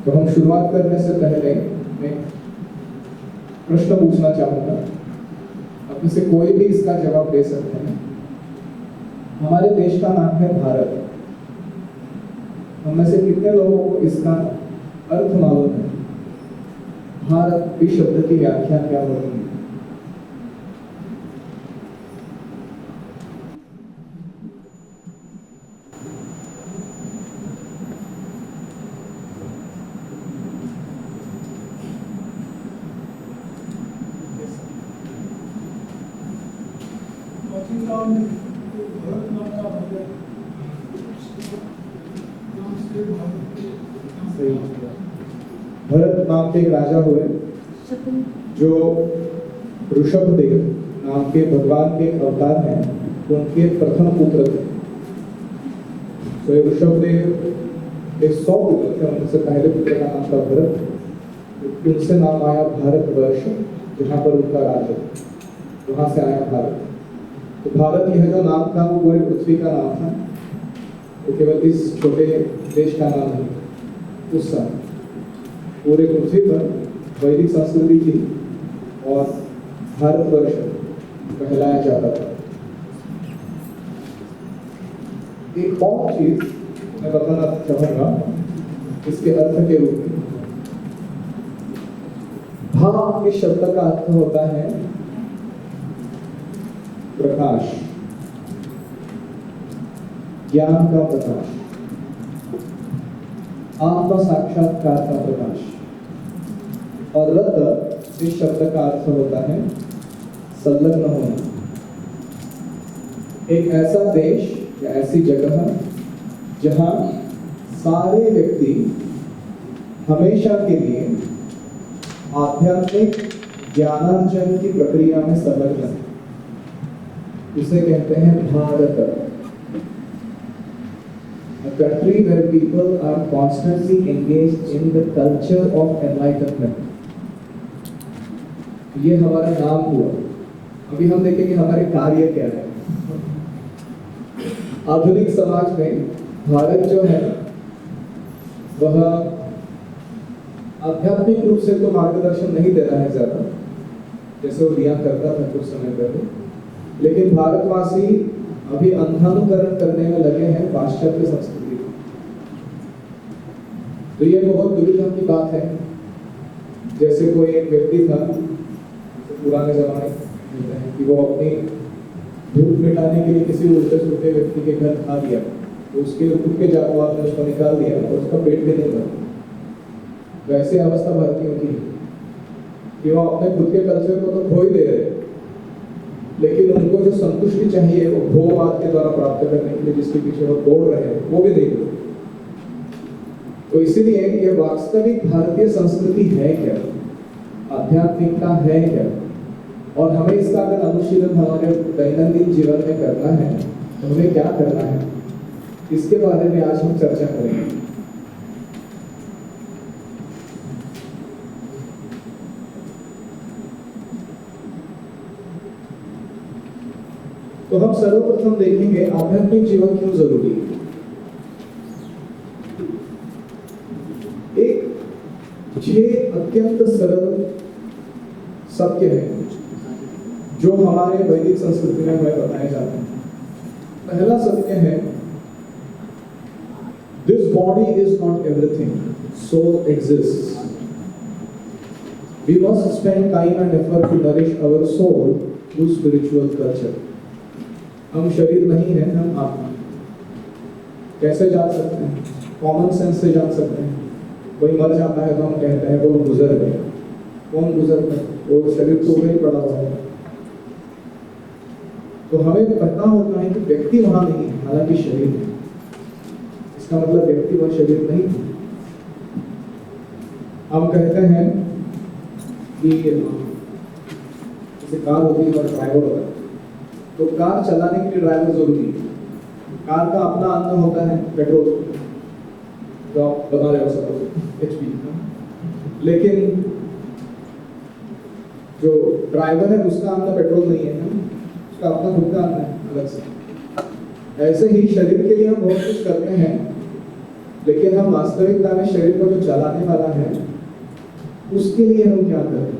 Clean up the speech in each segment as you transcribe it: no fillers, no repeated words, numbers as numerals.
तो हम शुरुआत करने से पहले मैं प्रश्न पूछना चाहूंगा, अब में से कोई भी इसका जवाब दे सकते हैं। हमारे देश का नाम है भारत। हम में से कितने लोगों को इसका अर्थ मालूम है? भारत इस शब्द की व्याख्या क्या होती है? भरत नाम के एक राजा हुए जो ऋषभदेव नाम के भगवान के अवतार हैं, उनके प्रथम पुत्र थे। तो ये ऋषभदेव एक 100 पुत्र थे, उनमें से पहले पुत्र का नाम था भरत। उनसे नाम आया भारतवर्ष, जहाँ पर उनका राज्य था, वहां से आया भारत। तो भारत यह जो नाम था वो पूरी पृथ्वी का नाम था, तो केवल इस छोटे देश का नाम नहीं। उस समय पूरे पृथ्वी पर वैदिक संस्कृति थी और भारतवर्ष कहलाया जाता था। एक और चीज मैं बताना चाहूंगा इसके अर्थ के रूप में। भा इस शब्द का अर्थ होता है प्रकाश, ज्ञान का प्रकाश, आत्म साक्षात्कार का प्रकाश। और रत इस शब्द का अर्थ होता है संलग्न होना। एक ऐसा देश या ऐसी जगह जहां सारे व्यक्ति हमेशा के लिए आध्यात्मिक ज्ञानार्जन की प्रक्रिया में संलग्न है। इसे कहते हैं Bharat. A country where people are constantly engaged in the culture of enlightenment. ये हमारा नाम हुआ। अभी हम देखेंगे हमारे कार्य क्या है। आधुनिक समाज में भारत जो है वह आध्यात्मिक रूप से तो मार्गदर्शन नहीं दे रहा है ज्यादा, जैसे वो दिया करता था कुछ समय पहले, लेकिन भारतवासी अभी अंधानुकरण करने में लगे हैं पाश्चात्य संस्कृति। तो ये बहुत दुविधा की बात है। जैसे कोई एक व्यक्ति था पुराने जमाने में कि वो अपनी भूख मिटाने के लिए किसी उल्टे सुलटे व्यक्ति के घर खा दिया, तो उसके खुद के जागवार ने उसको निकाल दिया और उसका पेट भी नहीं भरा। वैसे अवस्था भारतीयों की कि वो अपने खुद के कल्चर को तो खो ही दे रहे, लेकिन उनको जो संतुष्टि चाहिए वो भोगवाद के द्वारा प्राप्त करने के लिए जिसके पीछे वो दौड़ रहे हैं वो भी नहीं दे। तो इसीलिए ये वास्तविक भारतीय संस्कृति है क्या, आध्यात्मिकता है क्या, और हमें इसका अगर अनुशीलन हमारे दैनंदिन जीवन में करना है तो हमें क्या करना है, इसके बारे में आज हम चर्चा करेंगे। तो हम सर्वप्रथम देखेंगे आध्यात्मिक जीवन क्यों जरूरी है। एक 6 अत्यंत सरल सत्य है जो हमारे वैदिक संस्कृति में हमें बताए जाते हैं। पहला सत्य है, this body is not everything, soul exists. We must spend time and effort to nourish our soul through spiritual culture. हम शरीर नहीं है, हम आत्मा। कैसे जान सकते हैं? कॉमन सेंस से जान सकते हैं। कोई मर जाता है तो हम कहते हैं वो गुजर गए। कौन गुजर गए? वो शरीर तो वहीं पड़ा हुआ है। तो हमें पता होता है कि व्यक्ति वहां नहीं है, हालांकि शरीर है। इसका मतलब व्यक्ति वह शरीर नहीं है। हम कहते हैं कि जैसे कार होती है और ड्राइवर होता है, तो कार चलाने के लिए ड्राइवर जरूरी है। कार का अपना अन्न होता है पेट्रोल, जो आप बता रहे हो सब HP, लेकिन जो ड्राइवर है उसका अन्न पेट्रोल नहीं है, उसका अपना खुद का अन्न है अलग से। ऐसे ही शरीर के लिए हम बहुत कुछ करते हैं, लेकिन हम वास्तविकता में शरीर को जो चलाने वाला है उसके लिए हम क्या करें?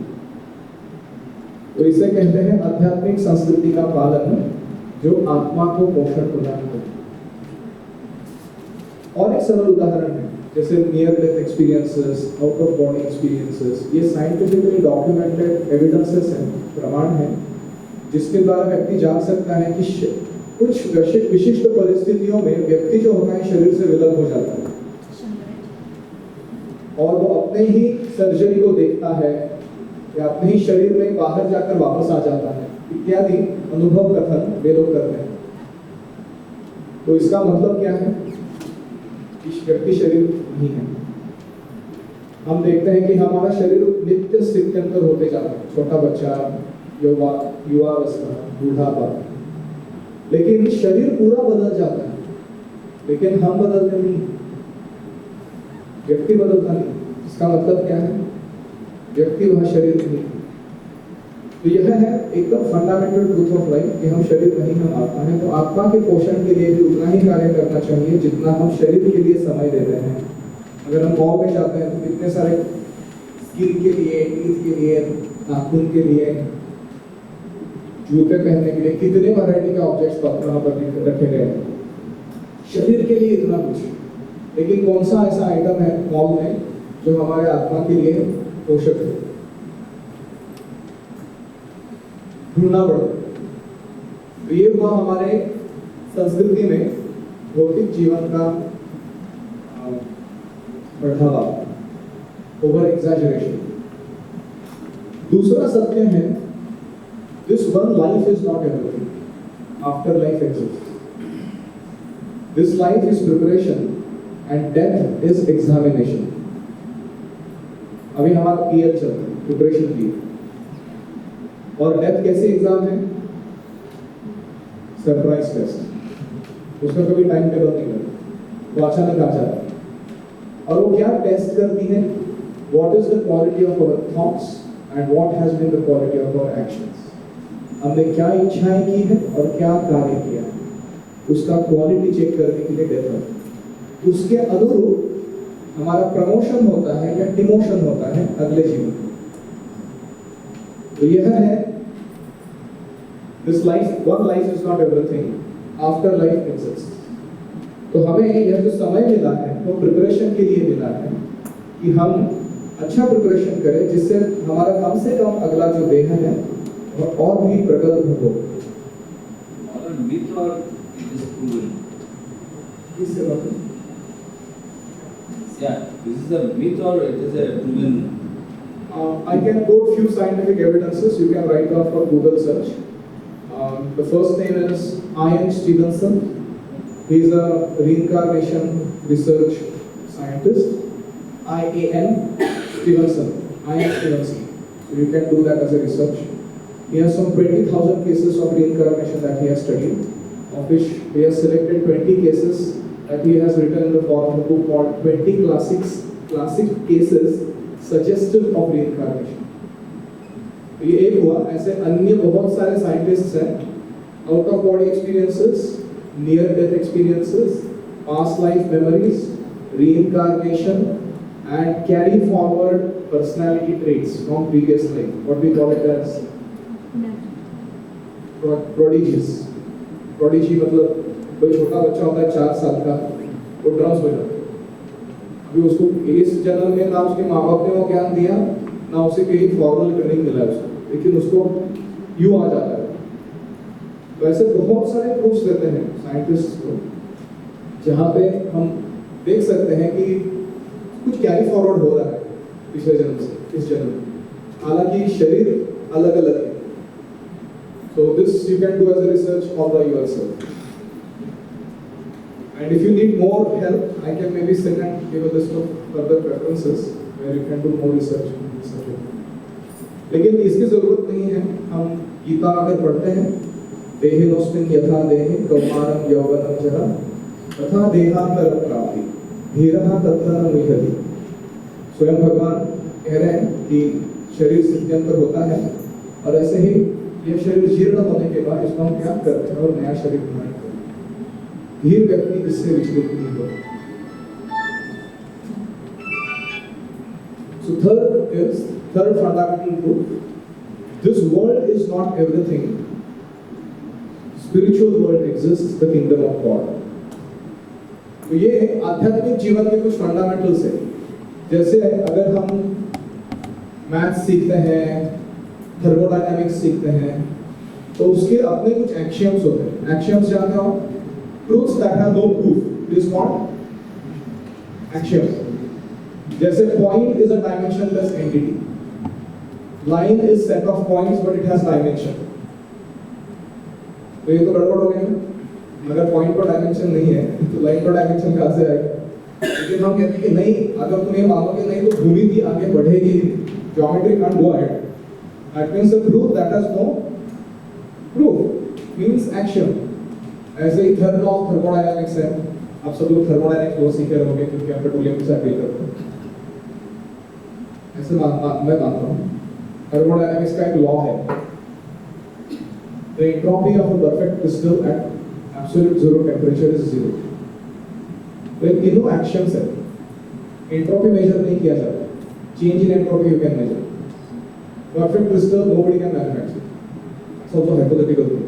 तो इसे कहते हैं आध्यात्मिक संस्कृति का पालन, जो आत्मा को पोषण प्रदान करे। और एक सरल उदाहरण है, जैसे near death experiences, out of body experiences, ये साइंटिफिकली डॉक्यूमेंटेड एविडेंसेस हैं, प्रमाण हैं, जिसके द्वारा व्यक्ति जान सकता है कि कुछ विशिष्ट परिस्थितियों में व्यक्ति जो होता है शरीर से विलग हो जाता है और वो अपने ही सर्जरी को देखता है या अपने ही शरीर में बाहर जाकर वापस आ जाता है इत्यादि अनुभव कथन वे लोग करते हैं। तो इसका मतलब क्या है? व्यक्ति शरीर नहीं है। हम देखते हैं कि हमारा शरीर नित्य स्थित्यंतर होते जाता है, छोटा बच्चा, युवावस्था, बूढ़ापा, लेकिन शरीर पूरा बदल जाता है, लेकिन हम बदलते नहीं, व्यक्ति बदलता नहीं। इसका मतलब क्या है? व्यक्ति वह शरीर नहीं। तो यह है एकदम फंडामेंटल ट्रूथ ऑफ लाइफ कि हम शरीर नहीं, हम आत्मा है। तो आत्मा के पोषण के लिए भी उतना ही कार्य करना चाहिए जितना हम शरीर के लिए समय देते हैं। अगर हम मॉल में जाते हैं तो कितने सारे स्किन के लिए, टीथ के लिए, नाखून के लिए, जूते पहनने के लिए कितने वैरायटी के ऑब्जेक्ट्स वहां पर रखे गए हैं। शरीर के लिए इतना कुछ, लेकिन कौन सा ऐसा आइटम है मॉल में जो हमारे आत्मा के लिए पोषक है? ढूंढना पड़ता। तो ये हुआ हमारे संस्कृति में भौतिक जीवन का बढ़ावा, ओवर एग्जैजरेशन। दूसरा सत्य है, this one life is not everything, after life exists. This life is preparation and death is examination. अभी हमारा पीएल चल रहा है, प्रिपरेशन पीएल, और डेथ कैसे एग्जाम है? Surprise test. उसका कभी टाइम टेबल नहीं करता, वो अचानक आ जाता है। और वो क्या टेस्ट करती है? What is the quality of our thoughts and what has been the quality of our actions. हमने क्या इच्छाएं की है और क्या कार्य किया है, उसका क्वालिटी चेक करने के लिए डेथ है। उसके अनुरूप हमारा प्रमोशन होता है या डिमोशन होता है अगले जीवन में। तो यह है, this life, one life is not everything, after life exists. तो हमें यह जो समय मिला है वो प्रिपरेशन के लिए मिला है कि हम अच्छा प्रिपरेशन करें, जिससे हमारा कम से कम अगला जो देह है वह और भी प्रगल्भ हो। इससे मतलब Yeah, this is a myth or it is a proven? I can quote few scientific evidences. You can write down for Google search. The first name is Ian Stevenson. He is a reincarnation research scientist. IAN Stevenson. Ian Stevenson. So you can do that as a research. He has some 20,000 cases of reincarnation that he has studied, of which he has selected 20 cases that he has written in the form of a book called 20 classic cases suggestive of reincarnation. तो ये एक हुआ। ऐसे अन्य बहुत सारे scientists हैं, out of body experiences, near death experiences, past life memories, reincarnation and carry forward personality traits from previous life, what we call it as prodigies. Prodigy मतलब कोई छोटा बच्चा होता है 4 साल का, वो ड्रम्स बजाता है। अभी उसको इस जन्म में ना उसके माँ बाप ने वो ज्ञान दिया, ना उसे कहीं फॉर्मल ट्रेनिंग मिला उसको, लेकिन उसको यूं आ जाता है। तो ऐसे बहुत सारे प्रूफ्स देते हैं साइंटिस्ट को, जहाँ पे हम देख सकते हैं कि कुछ कैरी फॉरवर्ड हो रहा है पिछले जन्म से इस जन्म में, हालांकि शरीर अलग अलग है। So this you can do as a research all by yourself. And if you need more help, I can maybe send and give a list of further preferences where you can do more research on this subject. लेकिन इसकी जरूरत नहीं है। हम गीता अगर पढ़ते हैं, देहिनोस्मिन् यथा देहे कौमारं यौवनं जरा तथा देहांतर प्राप्ति धीरः तत्र न मुह्यति। स्वयं भगवान कह रहे हैं कि शरीर स्थित्यंतर होता है, और ऐसे ही यह शरीर जीर्ण होने के बाद इसको हम त्याग करते हैं और नया शरीर बनाते हैं। धीर व्यक्ति इससे विचलित नहीं होता। So third fundamental truth. This world is not everything. Spiritual world exists, the kingdom of God. तो ये आध्यात्मिक जीवन के कुछ फंडामेंटल्स है. जैसे अगर हम मैथ्स सीखते हैं, थर्मोडायनामिक्स सीखते हैं, तो उसके अपने कुछ एक्शियम्स होते हैं. एक्शियम्स जानते हो? Truths that have no proof. It is called axioms. जैसे point is a dimensionless entity. Line is set of points but it has dimension. तो ये तो गड़बड़ हो गया. अगर पॉइंट पर डायमेंशन नहीं है तो लाइन पर डायमेंशन कहां से आएगा? लेकिन हम कहते हैं कि नहीं, अगर तुम ये मानोगे नहीं तो भूमि भी आगे बढ़ेगी ही. Geometry can't go ahead. That means a proof that has no proof means action. ऐसे ही थर्ड लॉ ऑफ थर्मोडायनामिक्स है. आप सब लोग थर्मोडायनामिक्स बहुत सीखे रहोगे क्योंकि आप पेट्रोलियम के साथ डील करते हो. ऐसे मैं मानता हूं थर्मोडायनामिक्स का एक लॉ है. The entropy of a perfect crystal at absolute zero temperature is zero. तो एक तीनों एक्शंस है. एंट्रोपी मेजर नहीं किया जाता. Change in entropy you can measure. Perfect crystal nobody can manufacture. It's also hypothetical thing.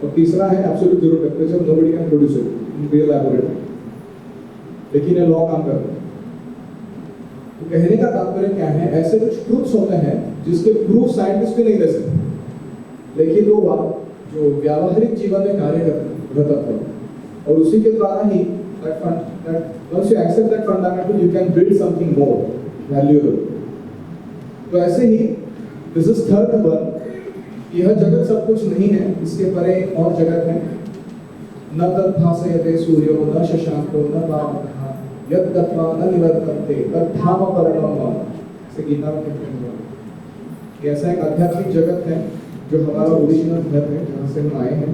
और तीसरा है absolute zero temperature. Nobody can produce it in real laboratory. लेकिन ये लॉ काम करता है. तो कहने का तात्पर्य क्या है? ऐसे कुछ ट्रूथ्स होते हैं जिसके प्रूफ साइंटिस्ट भी नहीं दे सकते, लेकिन वो जो व्यावहारिक जीवन में कार्य करता है और उसी के द्वारा ही once you accept that fundamental you can build something more valuable. तो ऐसे ही this is third one. यह जगत सब कुछ नहीं है, इसके परे और जगत है. न तद्भासयते सूर्यो न शशांको न पावकः यत् गत्वा न निवर्तन्ते तद्धाम परमं मम. ऐसे गीता में कहते हैं. ऐसा एक आध्यात्मिक जगत है जो हमारा ओरिजिनल घर है, जहाँ से हम आए हैं.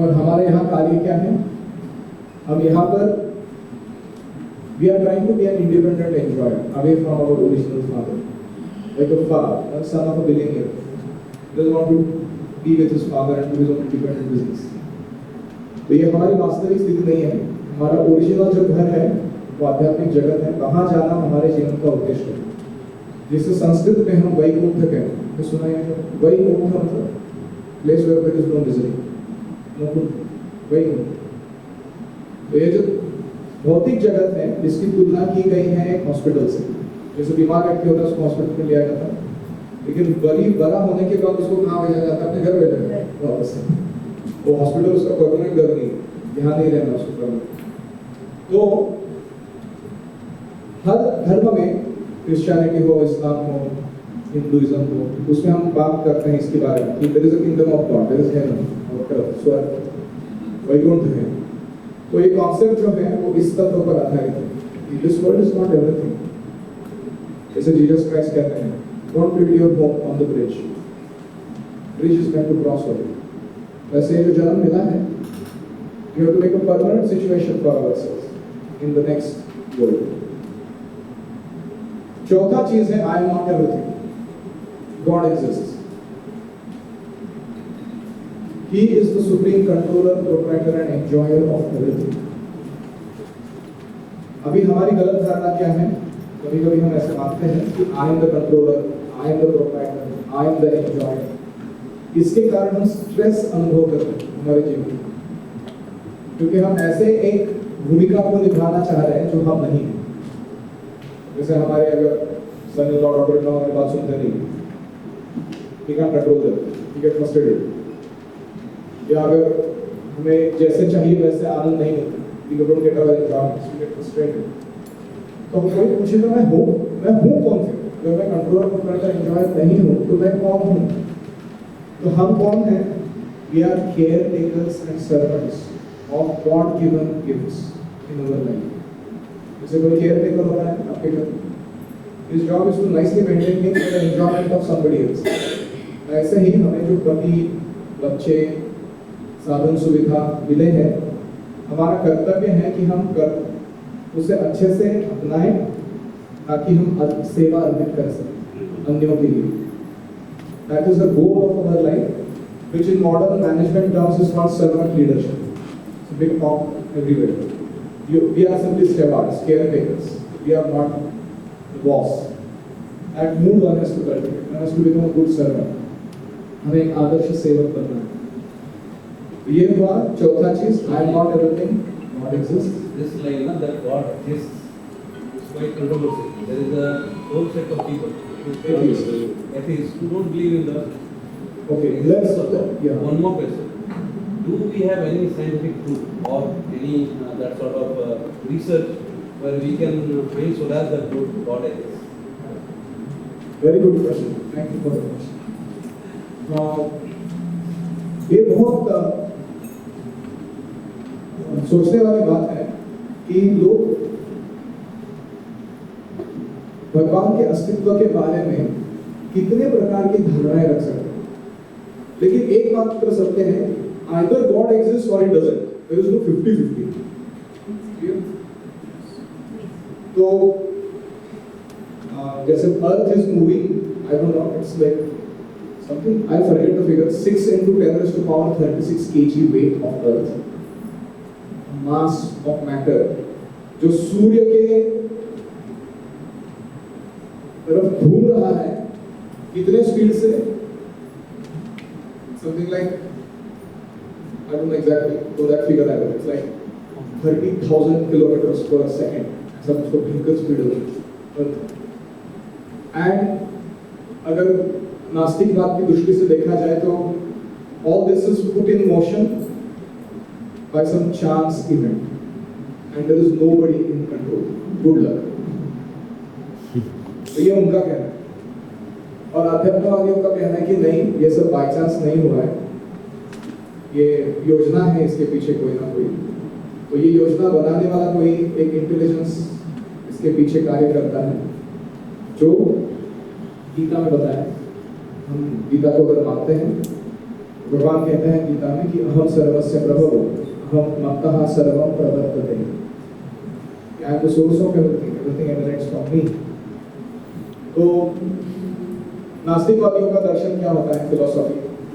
और हमारे यहाँ कार्य क्या है? हम यहाँ पर we are trying to be an independent enjoyer away from our original father, like a son of a billionaire doesn't want to be with his father and do his own independent business. तो ये हमारी वास्तविक स्थिति नहीं है. हमारा original जो घर है वो आध्यात्मिक जगत है. वहाँ जाना हमारे जीवन का उद्देश्य है. जिसे संस्कृत में हम वैकुंठ कहते हैं. तो सुना है वैकुंठ मतलब place where there is no misery. Vaikuntha. तो ये जो भौतिक जगत है इसकी तुलना की गई है एक हॉस्पिटल से. जैसे बीमार व्यक्ति होता है उसको हॉस्पिटल में लिया जाता है, लेकिन बड़ा होने के बाद उसको कहाँ भेजा जाता है? अपने घर भेजा जाता है वापस से. वो हॉस्पिटल उसका परमानेंट घर नहीं, यहाँ नहीं रहना उसको परमानेंट. तो हर धर्म में, क्रिश्चियनिटी हो, इस्लाम हो, हिंदुइज्म हो, उसमें हम बात करते हैं इसके बारे में कि there is a kingdom of God, there is heaven और स्वर्ग, वैकुंठ है. तो ये कॉन्सेप्ट जो है वो इस तत्व पर आधारित है. This world is not everything. जैसे जीसस क्राइस्ट कहते हैं, don't build your home on the bridge, bridge is meant to cross over. वैसे जो जन्म मिला है, you have to make a permanent situation for ourselves in the next world. चौथा चीज है I am not everything. God exists. He is the supreme controller, proprietor and enjoyer of everything. अभी हमारी गलत धारणा क्या है? कभी-कभी हम ऐसे मानते हैं कि I am the controller, I am the proprietor, I am the enjoyer. इसके कारण हम स्ट्रेस अनुभव करते हैं हमारे जीवन में, क्योंकि हम ऐसे एक भूमिका को निभाना चाह रहे हैं जो हम नहीं हैं. जैसे हमारे अगर son in law, daughter in law हमारी बात सुनते नहीं, we can't control them, we get frustrated. या अगर हमें जैसे चाहिए वैसे आनंद नहीं मिलता, we don't get our enjoyment, we get frustrated. तो हम कोई पूछेगा मैं हूँ कौन से? अगर मैं कंट्रोलर प्रोप्राइटर एंजॉयर नहीं हूँ तो मैं कौन हूँ? तो हम कौन हैं? We are caretakers and servants of God-given gifts in our life. जैसे कोई caretaker होता है आपके घर, his job is to nicely maintain things for the enjoyment of somebody else. ऐसे ही हमें जो पति, बच्चे, साधन सुविधा मिले हैं, हमारा कर्तव्य है कि हम उसे अच्छे से अपनाएं ताकि हम सेवा अर्पित कर सकें अन्यों के लिए. That is the goal of our life, which in modern management terms is called servant leadership. It's a big talk everywhere. We are simply stewards, caretakers. we are not the boss. That mood one has to cultivate. One has to become a good servant. हमें एक आदर्श सेवक बनना है. ये हुआ चौथा चीज. I am not everything. God exists. This line, na, that God exists, is quite controversial. There is a whole set of people atheists who don't believe in the. Okay, let's yeah. One more question. Do we have any scientific proof or any that sort of research where we can find so that God exists? Very good question. Thank you for the question. ये बहुत सोचने वाली बात है कि लोग भगवान के अस्तित्व के बारे में कितने प्रकार की धारणाएं रख सकते हैं, लेकिन एक बात कर सकते हैं, either God exists or he doesn't. There is no 50-50. तो जैसे Earth is moving, I don't know, it's like something, I forget the figure, 6 into 10 raised to power 36 kg weight of Earth, mass of matter, जो सूर्य के तरफ घूम रहा है, कितने speed से? Something like, I don't know exactly, so that figure I it's like 30,000 kilometers per second. सब उसको भयंकर स्पीड होगी. And अगर नास्तिकवाद की दृष्टि से देखा जाए तो all this is put in motion by some chance event, and there is nobody in control. Good luck. तो ये उनका कहना है. और अध्यात्मवादियों का कहना है कि नहीं, ये सब बाय चांस नहीं हुआ है, ये योजना है इसके पीछे कोई ना कोई. तो ये योजना बनाने वाला कोई एक इंटेलिजेंस इसके पीछे कार्य करता है, जो गीता में बताया. हम गीता को अगर मानते हैं, भगवान कहते हैं गीता में कि अहम सर्वस्य प्रभवो अहम मत्तः सर्वं प्रवर्तते. I am the source of everything. Everything emanates from me. तो नास्तिकवादियों का दर्शन क्या होता है, फिलोसॉफी?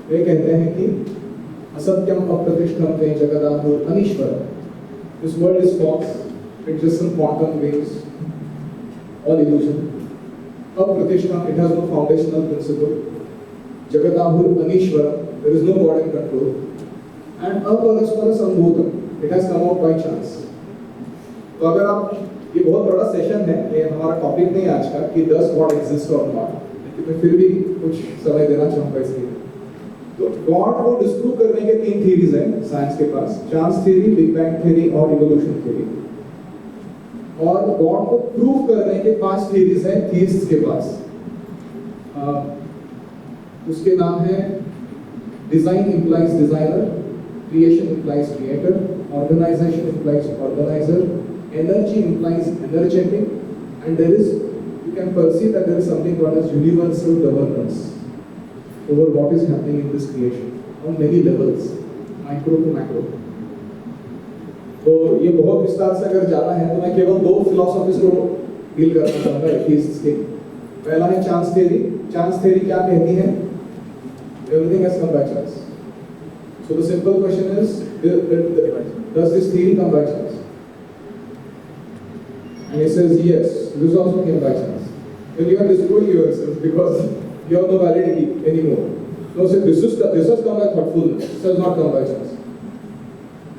वे कहते हैं कि असत्यम अप्रतिष्ठम ते जगदाहुर अनीश्वर. This world is false. It's just some quantum waves, all illusion. Apratishtha, it has no foundational principle. Jagadahur Anishwara, there is no God in control. And Aparaspara Sambhutam, it has come out by chance. तो अगर आप, ये बहुत बड़ा session है, ये हमारा topic नहीं आज का कि does God exist or not, लेकिन मैं फिर भी कुछ समय देना चाहूँगा इसके लिए. तो गॉड को डिस्प्रूव करने के 3 थ्योरीज हैं साइंस के पास, chance theory, big bang theory और इवोल्यूशन थ्योरी. और गॉड को प्रूव करने के 5 थ्योरीज हैं थीइस्ट्स के पास. उसके नाम है design implies designer, creation implies creator, organisation implies organiser, energy implies energetic, and there is, you can perceive that there is something called as universal governance over what is happening in this creation on many levels, micro to macro. तो ये बहुत विस्तार से अगर जाना है तो मैं केवल 2 फिलॉसफीज को डील करना चाहूँगा एथीइस्ट्स के. पहला है चांस थ्योरी. चांस थ्योरी क्या कहती है? Everything has come by chance. So the simple question is, does this theory come by chance? And he says yes, this also came by chance. Then you are destroying yourself because you have no validity anymore. No, so this has come by thoughtfulness. This has not come by chance.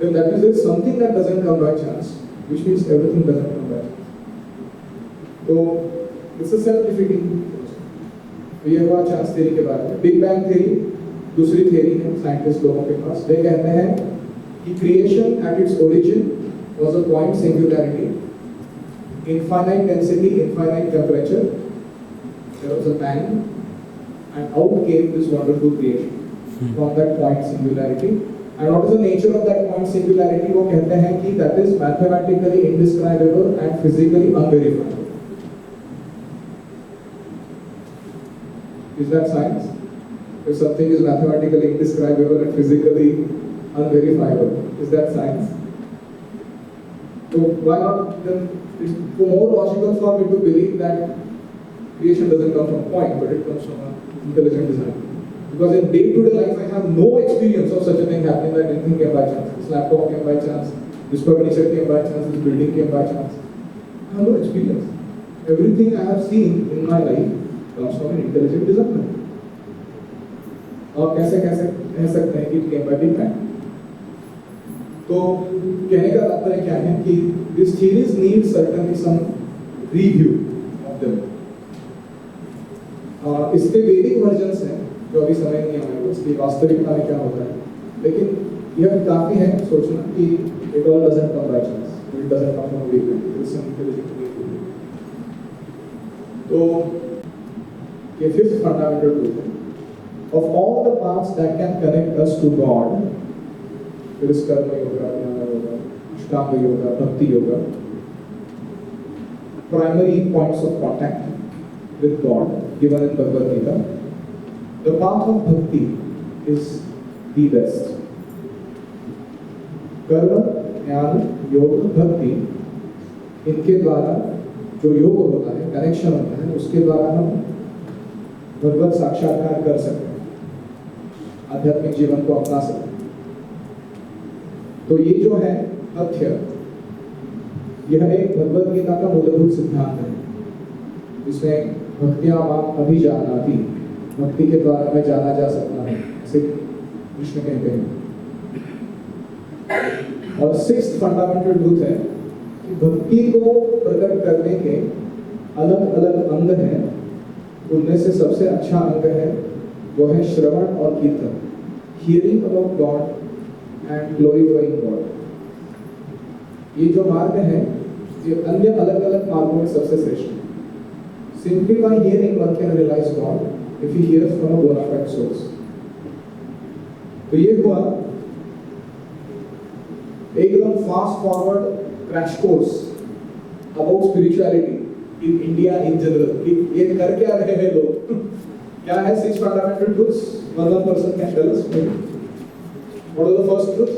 Then that means there is something that doesn't come by chance, which means everything doesn't come by chance. So it's a self-defeating. तो ये हुआ chance theory के बारे में. Big bang theory दूसरी theory है scientist लोगों के पास. वे कहते हैं कि creation at its origin was a point singularity, infinite density, infinite temperature. There was a bang, and out came this wonderful creation from that point singularity. And what is the nature of that point singularity? वो कहते हैं कि that is mathematically indescribable and physically unverifiable. Is that science? If something is mathematically indescribable and physically unverifiable, is that science? So why not then? It's more logical for me to believe that creation doesn't come from point, but it comes from an intelligent design. Because in day-to-day life, I have no experience of such a thing happening that anything came by chance. This laptop came by chance, this furniture came by chance, this building came by chance. I have no experience. Everything I have seen in my life comes from an intelligent designer. और कैसे कैसे कह सकते हैं कि it came by big bang. तो कहने का तात्पर्य क्या है कि these theories need certainly some review of them. इसके वैदिक वर्जन्स हैं जो अभी समय नहीं आया है, इसकी वास्तविकता में क्या होता है, लेकिन यह काफी है सोचना कि it all doesn't come by chance, it doesn't come from big bang, there is some intelligent reason. तो ये fifth fundamental truth है. Of all the paths that can connect us to God, there is karma yoga, jnana yoga, ashtanga yoga, bhakti yoga, primary points of contact with God given in Bhagavad Gita. The path of bhakti is the best. कर्म, ज्ञान, योग, भक्ति, इनके द्वारा जो योग होता है, कनेक्शन होता है, उसके द्वारा हम भगवत साक्षात्कार कर सकते हैं, आध्यात्मिक जीवन को अपना सकते हैं. तो ये जो है तथ्य, यह एक भगवद गीता का मूलभूत सिद्धांत है, जिसमें भक्तिया माम अभिजानाति, भक्ति के द्वारा मैं जाना जा सकता है, ऐसे कृष्ण कहते हैं. और सिक्स्थ फंडामेंटल ट्रूथ है कि भक्ति को प्रकट करने के अलग अलग अंग हैं. उनमें से सबसे अच्छा अंग है वो है श्रवण और कीर्तन, hearing about God and glorifying God. ये जो मार्ग है ये अन्य अलग अलग मार्गों में सबसे श्रेष्ठ है. Simply by hearing one can realize God if he hears from a bona fide source. तो ये हुआ एकदम fast forward crash course about spirituality in India in general. ये कर क्या रहे हैं लोग, क्या है six fundamental truths? one person can tell us maybe. What is the first truth?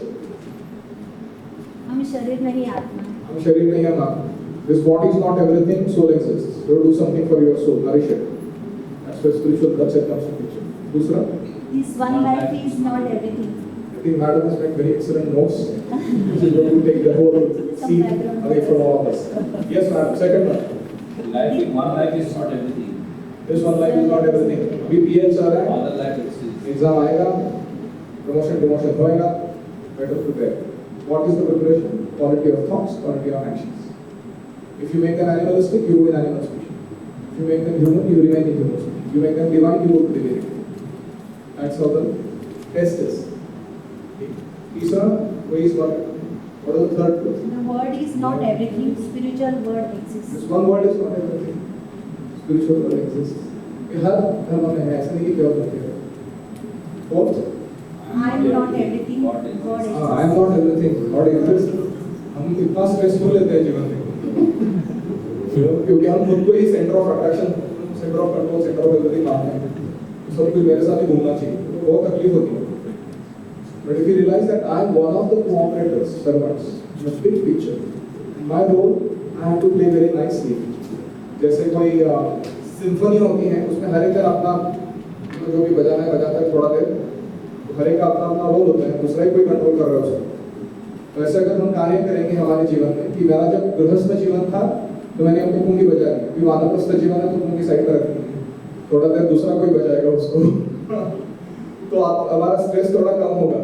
हम शरीर नहीं आत्मा. हम शरीर नहीं है आत्मा. This body is not everything, soul exists. You do something for your soul, nourish it. That's where spiritual culture comes to picture. दूसरा, This one life is not everything. I think madam has made very excellent notes. She's going to take the whole seat away from all of us. Yes, madam. Second one. One life is not everything. This one life is not everything. अभी PL चल रहा है. Other life exists. Exam आएगा, promotion होएगा, better prepare. What is the preparation? Quality of thoughts, quality of actions. If you make them animalistic, you go in animal species. If you make them human, you remain in human species. You make them divine, you go to divine. That's how the test is. तीसरा, वही is what? What is the third truth? The word is not everything. Spiritual word exists. This one word is not everything. Spiritual word exists. ये हर धर्म में है, ऐसा नहीं कि केवल धर्म में. Fourth, I am not everything. God exists. I am not everything. God exists. हम इतना स्ट्रेसफुल लेते हैं जीवन में, क्योंकि हम खुद को ही centre of attraction, centre of control, centre of everything मानते हैं. सब कुछ मेरे साथ ही घूमना चाहिए, बहुत तकलीफ होती है. But if you realize that I am one of the cooperators, servants, in a big picture, in my role, I have to play very nicely. जैसे कोई सिम्फनी होती है, उसमें हर एक जन अपना जो भी बजाना है बजाता है थोड़ा देर, तो हर एक का अपना अपना रोल होता है, दूसरा ही कोई कंट्रोल कर रहा है उसको. तो ऐसे अगर हम कार्य करेंगे हमारे जीवन में कि मेरा जब गृहस्थ जीवन था तो मैंने अपनी पुंगी बजाई, अभी वानप्रस्थ जीवन है तो पुंगी साइड पर रखनी है, थोड़ा देर दूसरा कोई बजाएगा उसको. तो हमारा स्ट्रेस थोड़ा कम होगा.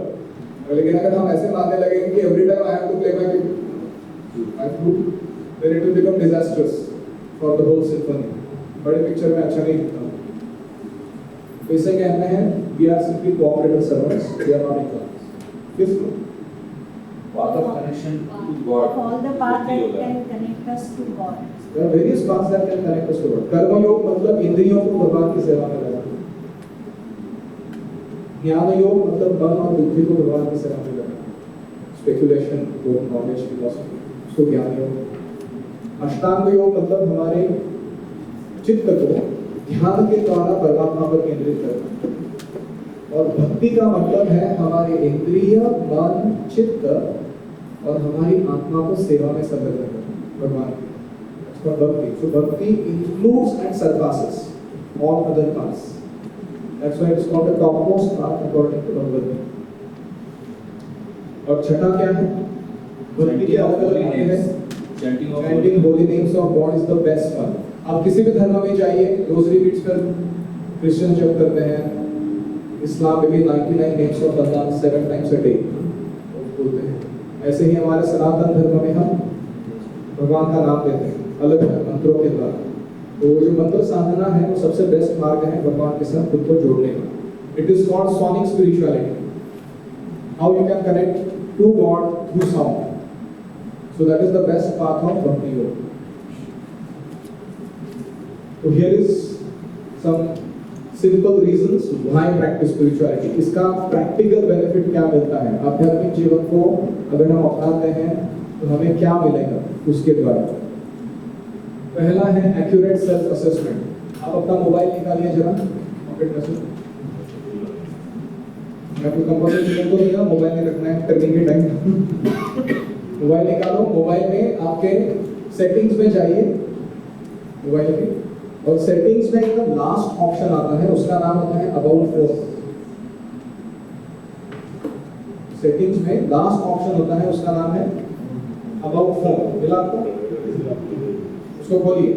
लेकिन अगर हम ऐसे मानने लगेंगे कि every time I have to play my flute, then it will become disasters for the whole symphony. बड़े पिक्चर में अच्छा नहीं दिखता. तो इसे कहते हैं we are simply cooperative servants, we are not equals. Fifth, Path of connection to God. All the paths that can connect us to God. there are various paths that can connect us to God. कर्म योग मतलब इंद्रियों को भगवान की सेवा में लगाना. ज्ञान योग मतलब मन और बुद्धि को भगवान की सेवा में लगाना. स्पेकुलेशन, नॉलेज, फिलॉसफी, उसको ज्ञान योग. अष्टांग योग मतलब हमारे चित्त को ध्यान के द्वारा परमात्मा पर केंद्रित करना. और भक्ति का मतलब है हमारे इंद्रिय, मन, चित्त और हमारी आत्मा को सेवा में संलग्न करना भगवान की. For bhakti. So bhakti includes and surpasses all other paths. That's why it is called the topmost path according to Bhagavad Gita. और छठा क्या है? भक्ति के अलग अलग अंग हैं. Chanting of Chanting holy names of God is the best one. आप किसी भी धर्म में जाइए, रोजरी बीट्स पर क्रिश्चियन जप करते हैं, इस्लाम में भी 99 names of Allah 7 times a day बोलते हैं। ऐसे ही हमारे सनातन धर्म में हम भगवान का नाम लेते हैं अलग अलग मंत्रों के द्वारा। तो जो मंत्र साधना है वो सबसे बेस्ट मार्ग है भगवान के साथ खुद को जोड़ने का। It is called sonic spirituality. How you can connect to God through sound. So that is the best path of Bhakti Yoga. So here is some simple reasons why practice spirituality. इसका practical benefit क्या मिलता है? आध्यात्मिक जीवन को अगर हम अपनाते हैं तो हमें क्या मिलेगा उसके द्वारा? पहला है accurate self assessment. आप अपना मोबाइल निकालिए जरा पॉकेट में से। मैं आपको कंपल्सरी तो नहीं है मोबाइल में रखना है करने के टाइम। मोबाइल निकालो, मोबाइल में आपके सेटिंग्स में जाइए मोबाइल के, और सेटिंग्स में एकदम लास्ट ऑप्शन आता है, उसका नाम होता है अबाउट फोन। सेटिंग्स में लास्ट ऑप्शन होता है, उसका नाम है अबाउट फोन। मिला आपको? उसको खोलिए,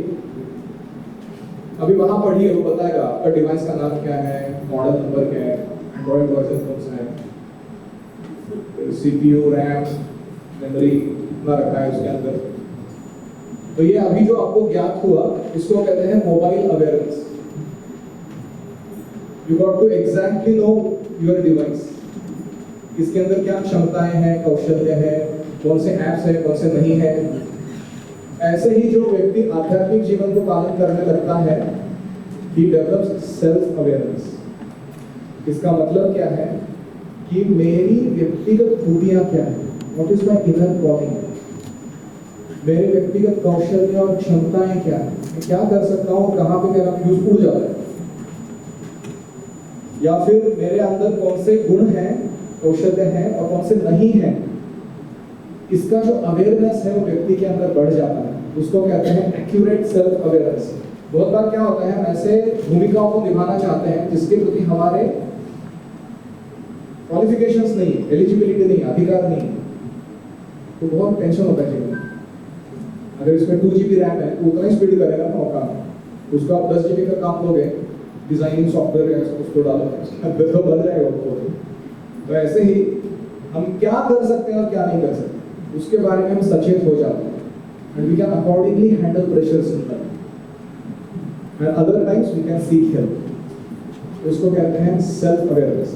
अभी वहां पढ़िए, वो बताएगा आपका डिवाइस का नाम क्या है, मॉडल नंबर क्या है, एंड्रॉइड वर्जन कौन सा है, सीपीयू, रैम, मेमोरी कितना रखा है उसके अंदर। तो ये अभी जो आपको ज्ञात हुआ इसको कहते हैं mobile awareness. You got to exactly know your device, इसके अंदर क्या क्षमताएं हैं, कौशल्य है, कौन से ऐप्स है, कौन से नहीं है। ऐसे ही जो व्यक्ति आध्यात्मिक जीवन को पालन करने लगता है, he develops self awareness। इसका मतलब क्या है कि मेरी व्यक्तिगत खूबियां क्या है, what is my inner calling, मेरे व्यक्तिगत कौशल्य और क्षमताएं क्या है, मैं क्या कर सकता हूँ, कहाँ पे मेरा फ्यूज उड़ जाता है, या फिर मेरे अंदर कौन से गुण हैं, कौशल्य हैं और कौन से नहीं हैं। इसका जो अवेयरनेस है वो व्यक्ति के अंदर बढ़ जाता है, उसको कहते हैं एक्यूरेट सेल्फ अवेयरनेस। बहुत बार क्या होता है, हम ऐसे भूमिकाओं को निभाना चाहते हैं जिसके प्रति हमारे क्वालिफिकेशंस नहीं है, एलिजिबिलिटी नहीं, अधिकार नहीं है, तो बहुत टेंशन होता है जीवन। अगर इसमें 2 GB रैम है तो उतना ही स्पीड करेगा ना मौका, उसको आप 10 GB का काम लोगे, डिजाइनिंग सॉफ्टवेयर है उसको डालोगे तो बन जाएगा वो। तो ऐसे ही हम क्या कर सकते हैं और क्या नहीं कर सकते उसके बारे में हम सचेत हो जाते हैं, and we can accordingly handle pressures in life, and other times we can seek help. इसको कहते हैं self awareness.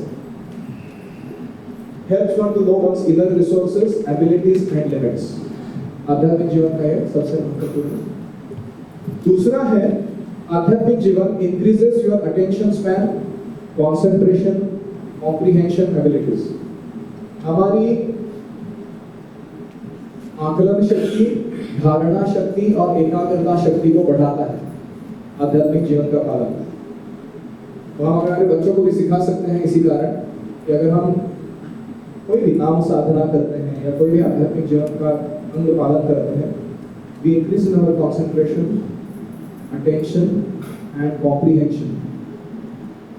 helps one to know one's inner resources, abilities and limits। आध्यात्मिक जीवन का यह सबसे महत्वपूर्ण। दूसरा है आध्यात्मिक जीवन increases your attention span, concentration, comprehension abilities। हमारी आकलन शक्ति, धारणा शक्ति और एकाग्रता शक्ति को बढ़ाता है आध्यात्मिक जीवन का पालन। तो हम हमारे बच्चों को भी सिखा सकते हैं इसी कारण कि अगर हम कोई भी नाम साधना करते हैं या कोई भी आध्यात्मिक जीवन का अंग पालन करते हैं, we increase in our concentration, attention and comprehension.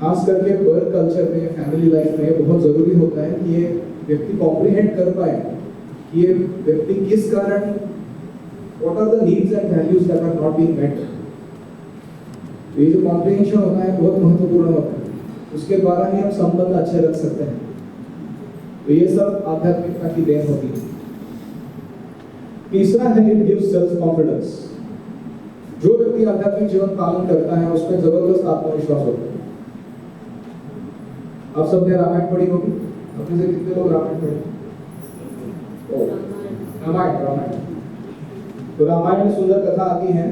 खास करके वर्क कल्चर में, फैमिली लाइफ में बहुत जरूरी होता है कि ये व्यक्ति कॉम्प्रिहेंड कर पाए कि ये व्यक्ति किस कारण, what are the needs and values that are not being met. ये जो कॉम्प्रिहेंशन होता है बहुत महत्वपूर्ण होता है, उसके द्वारा ही हम संबंध अच्छे रख सकते हैं। तो ये सब आध्यात्मिकता की देन होती है। तीसरा है इट गिव्स सेल्फ कॉन्फिडेंस। जो व्यक्ति आध्यात्मिक जीवन पालन करता है उसमें जबरदस्त आत्मविश्वास होता है। आप सबने रामायण पढ़ी होगी, अपने से कितने लोग रामायण पढ़े? रामायण। तो रामायण में सुंदर कथा आती है।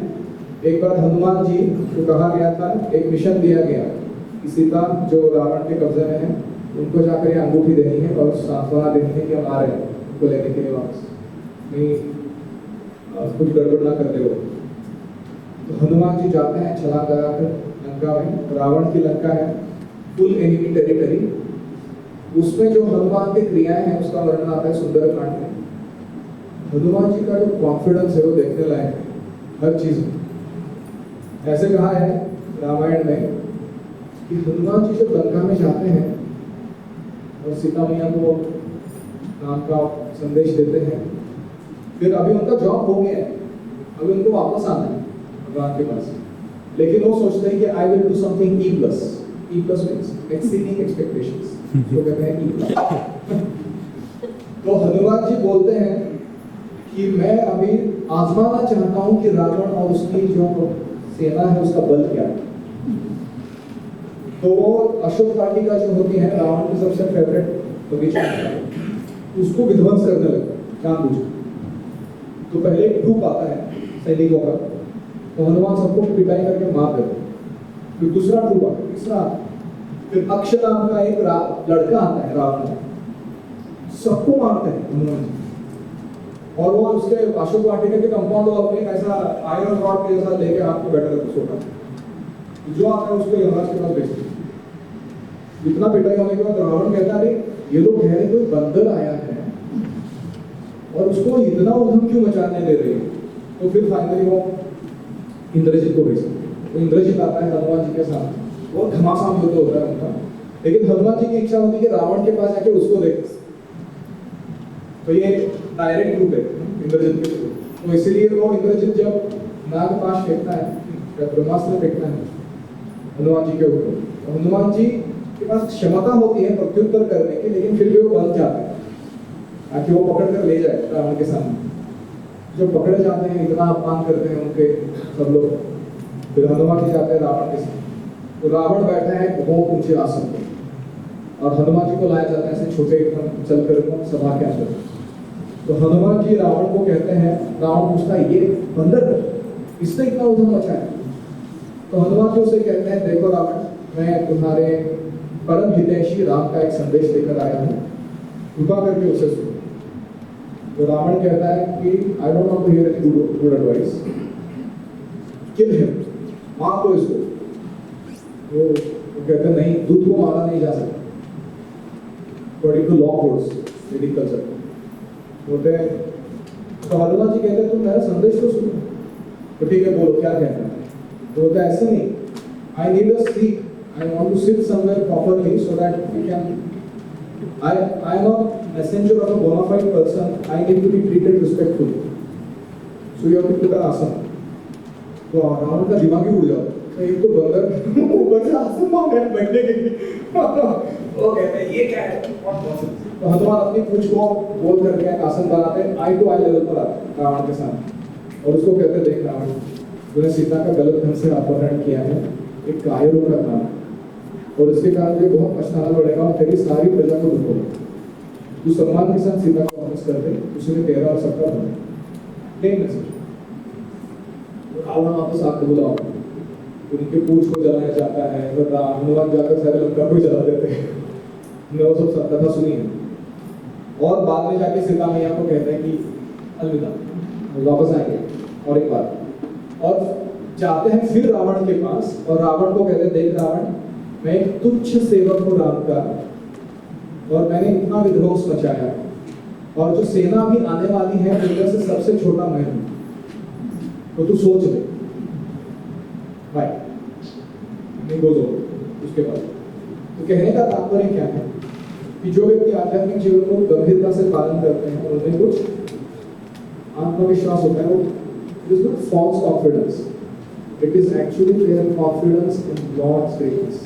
एक बार हनुमान जी को कहा गया था, एक मिशन दिया गया कि सीता जो रावण के कब्जे में है उनको जाकर ये अंगूठी देनी है और सांत्वना देनी है कि हम आ रहे हैं उनको लेने के लिए वापस, नहीं कुछ गड़बड़ ना कर दे वो। तो हनुमान जी जाते हैं छलांग लगाकर लंका में। रावण की लंका है, फुल एनिमी टेरिटरी। उसमें जो हनुमान की क्रियाएं हैं उसका वर्णन आता है सुंदरकांड में। हनुमान जी का जो कॉन्फिडेंस है वो देखने लायक है हर चीज में। ऐसे कहा है रामायण में कि हनुमान जी जब लंका में जाते हैं और सीता मैया को नाम का संदेश देते हैं फिर अभी उनका जॉब हो गया है, अभी उनको वापस आना है भगवान के पास, लेकिन वो सोचते हैं कि I will do something E plus means exceeding expectations, तो कहते हैं ई प्लस। तो हनुमान जी बोलते हैं कि मैं अभी आजमाना चाहता हूं कि रावण और उसकी जो सेना है उसका बल क्या है। तो वो अशोक वाटिका जो होती है रावण की सबसे फेवरेट बगीचा, उसको विध्वंस करने लगा जानबूझ। तो पहले एक ग्रुप आता है सैनिकों का, तो हनुमान सबको पिटाई करके मार देते। फिर दूसरा ग्रुप आता है, तीसरा आता है, फिर अक्ष नाम का एक लड़का आता है रावण, सबको मारते हैं हनुमान जी। और वो उसके अशोक वाटिका के कंपाउंड वॉल पे ऐसा आयरन रॉड के जैसा लेके हाथ में बैठा रहता सोता, जो आता है उसको यमराज के पास भेजते। इतना पिटाई होने के बाद रावण कहता है ये लोग कह रहे कोई बंदर आया है और उसको इतना उधम क्यों मचाने दे रही है। तो फिर फाइनली वो इंद्रजीत को भेजते। तो इंद्रजीत आता है हनुमान जी के साथ, वो घमासान युद्ध होता है उनका, लेकिन हनुमान जी की इच्छा होती है कि रावण के पास जाके उसको देख। तो ये डायरेक्ट रूट है इंद्रजीत के थ्रू। तो इसीलिए वो इंद्रजीत जब नागपाश फेंकता है या ब्रह्मास्त्र फेंकता है हनुमान जी के ऊपर, तो हनुमान जी के पास क्षमता होती है प्रत्युत्तर करने की, लेकिन फिर भी वो बंद जाते हैं ताकि वो पकड़ कर ले जाए रावण के सामने। जब पकड़े जाते हैं इतना अपमान करते हैं उनके सब लोग, फिर हनुमान जी जाते हैं रावण के सामने। तो रावण बैठा है बहुत ऊंचे आसन पर और हनुमान जी को लाया जाता है ऐसे छोटे एकदम चलकर एकदम सभा के अंदर। तो हनुमान जी रावण को कहते हैं, रावण पूछता है ये बंदर इसने इतना उधम मचाया। तो हनुमान जी उसे कहते हैं देखो रावण, मैं तुम्हारे परम हितैषी राम का एक संदेश लेकर आया हूँ, कृपा करके उसे सुनो। तो रावण कहता है कि I don't want to hear any good advice, kill him, मार दो इसको। वो कहते हैं नहीं, दूध को मारा नहीं जा सकता according to law codes medical culture. बोलते हैं तो हनुमान जी कहते हैं तुम मेरा संदेश तो सुनो। तो ठीक है बोलो क्या कहना है। तो बोलते हैं ऐसे नहीं, I need a seat, I want to sit somewhere properly so that we can. I am a messenger of a bona fide person. I need to be treated respectfully. So you have to put an आसन। तो रावण का दिमाग ही उड़ जाता है। एक तो बंदर ऊपर से आसन मांग रहा है बैठने के लिए। वो कहते हैं ये क्या है? तो हनुमान अपनी पूंछ को गोल करके एक आसन बनाते हैं, आई टू आई लेवल पर आते हैं रावण के साथ। और उसको कहते हैं देख रावण, तूने सीता का गलत ढंग से अपहरण किया है, एक कायरों का काम है और इसके कारण तुझे बहुत पछताना पड़ेगा और तेरी सारी प्रजा को दुख होगा। तू सम्मान के साथ सीता को वापस कर दे, उसने तेरा और सबका बने। नहीं मैसेज रावण वापस आके बुलाओ, उनके पूंछ को जलाया जाता है, फिर हनुमान जाकर सारे लंका को जला देते हैं। हमने वो सब कथा सुनी है। और बाद में जाके सीता मैया को कहते हैं कि अलविदा, वापस आएंगे। और एक बात, और जाते हैं फिर रावण के पास और रावण को कहते हैं देख रावण, मैं एक तुच्छ सेवक हूँ राम का और मैंने इतना विध्वंस मचाया और जो सेना भी आने वाली है दुनिया से सबसे छोटा मैं हूँ, तो तू सोच ले भाई। नहीं बोलो उसके बाद। तो कहने का तात्पर्य क्या है कि जो व्यक्ति आध्यात्मिक जीवन को गंभीरता से पालन करते हैं और उन्हें कुछ आत्मविश्वास होता है, वो it is not false confidence, it is actually their confidence in God's greatness,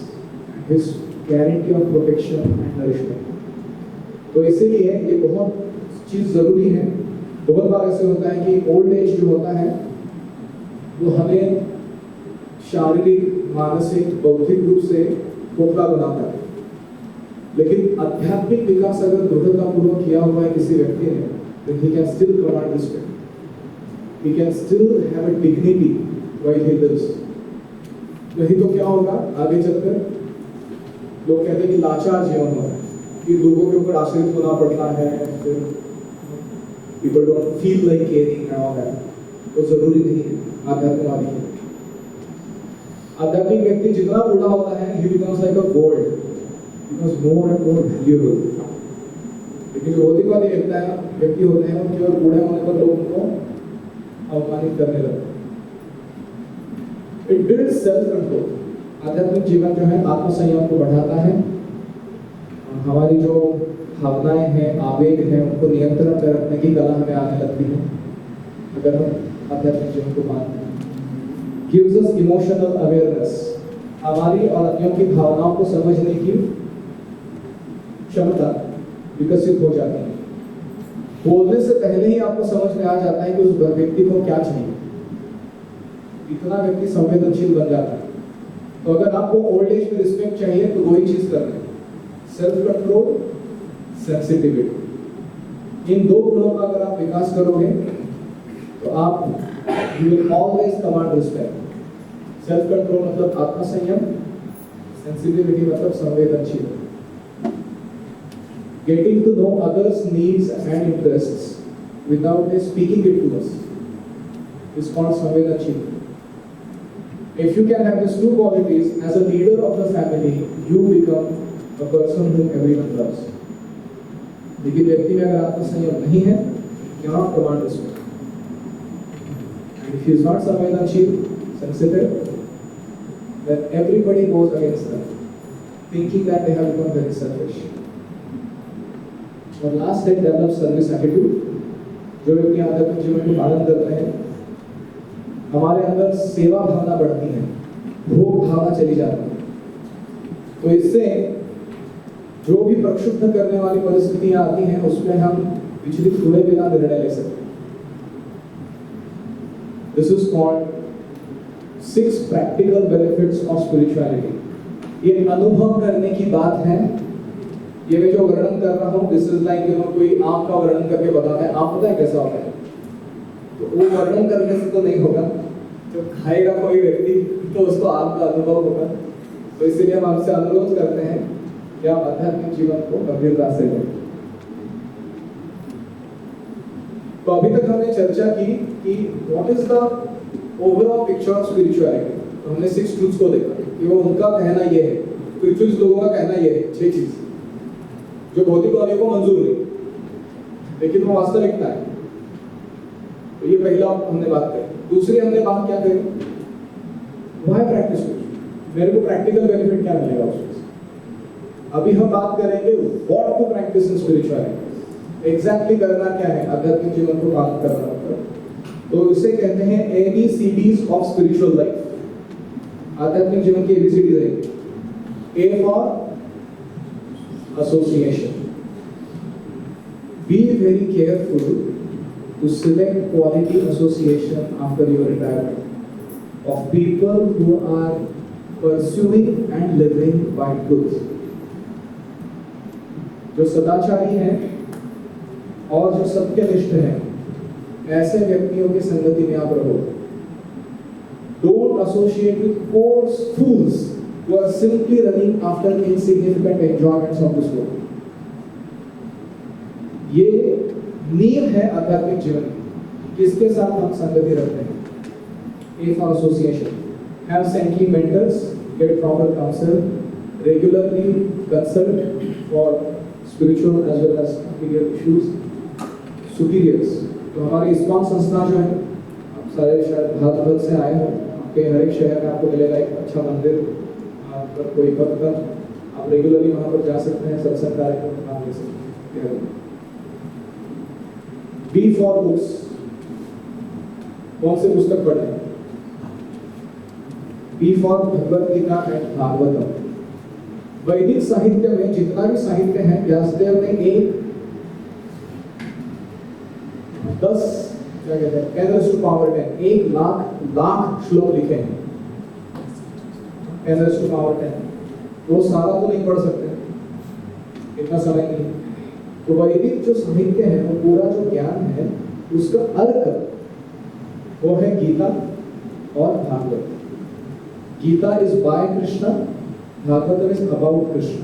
his guarantee of protection and nourishment. तो इसीलिए ये बहुत चीज जरूरी है। बहुत बार ऐसे होता है कि ओल्ड एज जो होता है वो हमें शारीरिक, मानसिक, बौद्धिक रूप से खोखला बनाता है, लेकिन आध्यात्मिक विकास अगर दृढ़तापूर्वक किया हुआ है किसी व्यक्ति ने, then he can still command respect, he can still have a dignity while he lives। नहीं तो क्या होगा आगे चलकर, लोग कहते हैं कि लाचार जीवन होता है, कि लोगों के ऊपर आश्रित होना पड़ता है, फिर people don't feel like caring and all that। तो जरूरी नहीं है आध्यात्मवादी है। आध्यात्मिक व्यक्ति जितना बूढ़ा होता है, he becomes like a gold, becomes more and more valuable। लेकिन जो भौतिकवादी व्यक्ति होते हैं, उनके और बूढ़े होने पर लोग उनको अवमानित करने लगते हैं। It builds self control। आध्यात्मिक जीवन जो है आत्मसंयम को बढ़ाता है, हमारी जो भावनाएं हैं, आवेग हैं, उनको नियंत्रण में रखने की कला हमें आने लगती है। अगर हम आध्यात्मिक जीवन को मानते हैं। गिव्स अस इमोशनल अवेयरनेस, हमारी और अन्यों की भावनाओं को समझने की क्षमता विकसित हो जाती है। बोलने से पहले ही आपको समझ में आ जाता है कि उस व्यक्ति को क्या चाहिए, इतना व्यक्ति संवेदनशील बन जाता है। तो अगर आपको ओल्ड एज में रिस्पेक्ट चाहिए तो वही चीज करना है, सेल्फ कंट्रोल, सेंसिटिविटी। इन दो गुणों का अगर आप विकास करोगे तो आप you will always command respect. Self control मतलब आत्मसंयम, सेंसिटिविटी मतलब संवेदनशील। Getting to know others needs and interests without speaking it to us is called संवेदनशील। If you can have these two qualities as a leader of the family, you become a person whom everyone loves. लेकिन व्यक्ति में अगर आत्मसंयम नहीं है, cannot command respect. And if he is not संवेदनशील, sensitive, then everybody goes against them, thinking that they have become very selfish. और last है develop service attitude. जो व्यक्ति आध्यात्मिक जीवन को पालन करते हैं, हमारे अंदर सेवा भावना बढ़ती है, भोग भावना चली जाती है। तो इससे जो भी प्रक्षुब्ध करने वाली परिस्थितियां आती हैं उसमें हम विचलित हुए बिना निर्णय ले सकते हैं। This is called 6 practical benefits of spirituality. ये अनुभव करने की बात है। ये मैं जो वर्णन कर रहा हूँ, दिस इज लाइक कोई आम का वर्णन करके बताता है, आम पता है कैसा होता है, तो वो वर्णन करने से तो नहीं होगा। जब खाएगा कोई व्यक्ति तो उसको आम का अनुभव होगा। तो इसलिए हम आपसे अनुरोध करते हैं कि आप आध्यात्मिक जीवन को गंभीरता से लें। तो अभी तक हमने चर्चा की कि what is the overall picture of spirituality. तो हमने 6 ट्रूथ्स को देखा कि वो उनका कहना ये है, स्पिरिचुअलिस्ट लोगों का कहना ये है, 6 चीज जो भौतिकवादियों को मंजूर नहीं, लेकिन वो वास्तविकता है। तो ये पहला हमने बात करी। दूसरी हमने बात क्या करी, व्हाई प्रैक्टिस, मेरे को प्रैक्टिकल बेनिफिट क्या मिलेगा उसमें। अभी हम बात करेंगे what to practise in spirituality, exactly करना क्या है आध्यात्मिक जीवन को पालन करना मतलब। तो इसे कहते हैं ABCDs ऑफ स्पिरिचुअल लाइफ। आध्यात्मिक जीवन की ABCDs है। A for association, be very careful to select quality association after your retirement of people who are pursuing and living by truth, जो सदाचारी हैं और जो सत्यनिष्ठ हैं, ऐसे व्यक्तियों की संगति में आप रहो। Don't associate with coarse fools who are simply running after insignificant enjoyments of this world. ये नींव है आध्यात्मिक जीवन की, किसके साथ हम संगति रखते हैं। A for association, have saintly mentors, get proper counsel, regularly consult for spiritual as well as material issues. Superiors, तो हमारी इस्कॉन संस्था जो है, आप सारे शायद भारत भर से आए हो, आपके हर एक शहर में आपको मिलेगा एक अच्छा मंदिर, आपका कोई भक्त, आप रेगुलरली वहाँ पर जा सकते हैं, सत्संग कार्यक्रम भाग ले सकते हैं। B for books, कौन से पुस्तक पढ़े। B for Bhagavad Gita and Bhagavatam. वैदिक साहित्य में जितना भी साहित्य है, व्यासदेव ने 10 क्या कहते हैं 10⁻10 1 लाख श्लोक लिखे हैं। 10⁻10 वो सारा तो नहीं पढ़ सकते, इतना समय नहीं। तो वैदिक जो साहित्य है, वो पूरा जो ज्ञान है, उसका अर्थ वो है गीता और Bhagavat. Gita is by Krishna, Bhagavat is about Krishna.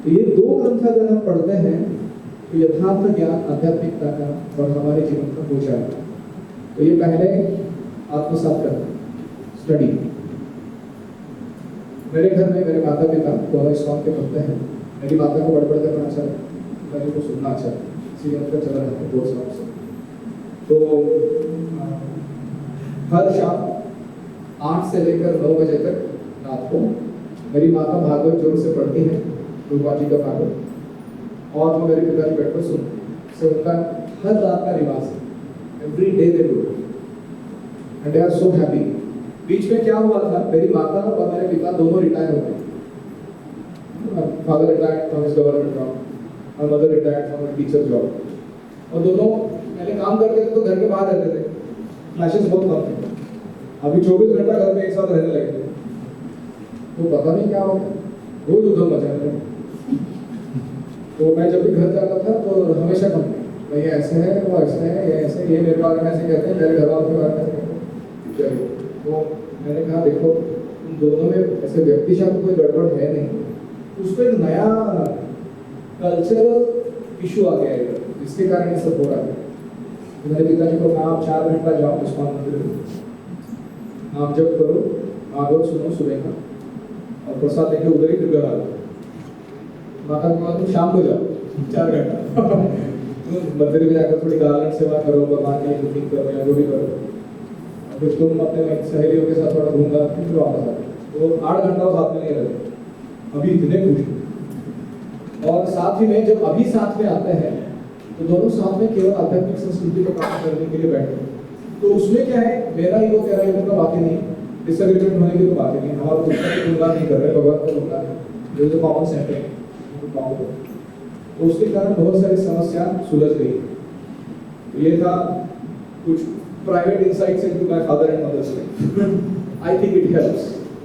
तो ये 2 ग्रंथ अगर हम पढ़ते हैं तो यथार्थ ज्ञान आध्यात्मिकता का और हमारे जीवन का हो जाएगा। तो ये पहले आत्मसात करना, स्टडी। मेरे घर में मेरे माता पिता दोनों इस्कॉन के भक्त हैं। मेरी माता को बड़बड़ करना अच्छा है, पिताजी को सुनना अच्छा है, इसीलिए उनका चला रहता है 2 साल से। तो हर शाम 8 से लेकर 9 बजे तक रात को मेरी माता भागवत जोर से पढ़ती है, रूपा जी का भागवत, और वो मेरे पिताजी बैठकर सुनते हैं। उनका हर रात का रिवाज है। Every day they do it. And they are so happy. बीच में क्या हुआ था, मेरी माता और मेरे पिता दोनों रिटायर हो गए. Father retired from his government job, my mother retired from her teacher job. और दोनों पहले काम करते थे तो घर के बाहर रहते थे, क्लैशेस बहुत कम थे. अभी 24 घंटा घर में एक साथ रहने लगे. तो पता नहीं क्या हो गया, रोज उधम मचा रहे. तो मैं जब भी घर जाता था तो हमेशा कंप्लेन, भाई ये ऐसे है, वो ऐसे है, ये ऐसे, ये मेरे बारे में ऐसे कहते हैं, मेरे घर वालों के बारे में ऐसे कहते हैं. तो मैंने कहा देखो, तुम दोनों में ऐसे व्यक्तिगत कोई गड़बड़ है नहीं. उसको एक नया कल्चरल इशू आ गया है जिसके कारण ये सब हो रहा है. तो मेरे पिताजी को कहा आप 4 घंटा जाओ इस्कॉन मंदिर में, आप जब करो, भागवत सुनो सुबह का और प्रसाद लेके उधर ही फिर घर आ जाओ. माता को कहा तुम शाम को जाओ 4 घंटा मंदिर में जाकर थोड़ी गार्डन सेवा करो, भगवान के लिए कुकिंग करो या जो भी करो, और फिर तुम अपने सहेलियों के साथ थोड़ा घूम घाम फिर वापस आ जाओ. तो 8 घंटा साथ में नहीं रहते. अभी इतने खुश. और साथ ही में जब अभी साथ में आते हैं तो दोनों साथ में केवल आध्यात्मिक संस्कृति को प्राप्त करने के लिए बैठे. तो उसमें क्या है, मेरा ईगो तेरा ईगो का बात ही नहीं, डिसएग्रीमेंट होने की तो बात ही नहीं. हमारा पुस्तक की तुलना नहीं कर रहे, भगवान को तुलना है, जो जो कॉमन सेंस है. तो उसके कारण बहुत सारी समस्या सुलझ गई. तो ये था कुछ private insights into my father and mother's life. I think it helps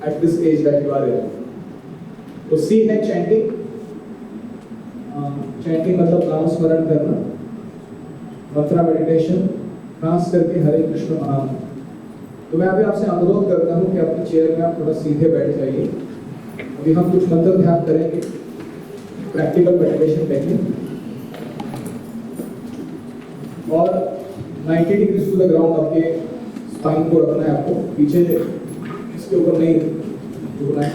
at this age that you are in. तो सी है चैंटिंग. चैंटिंग मतलब नाम स्मरण करना, मंत्रा मेडिटेशन, खास करके हरे कृष्ण महामंत्र. तो मैं अभी आपसे अनुरोध करता हूं कि अपनी चेयर में आप थोड़ा सीधे बैठ जाइए. अभी हम कुछ मंत्र ध्यान करेंगे, प्रैक्टिकल मेडिटेशन टेक्निक. और 90 डिग्री टू द ग्राउंड आपके स्पाइन को रखना है आपको, पीछे इसके ऊपर नहीं झुकना है.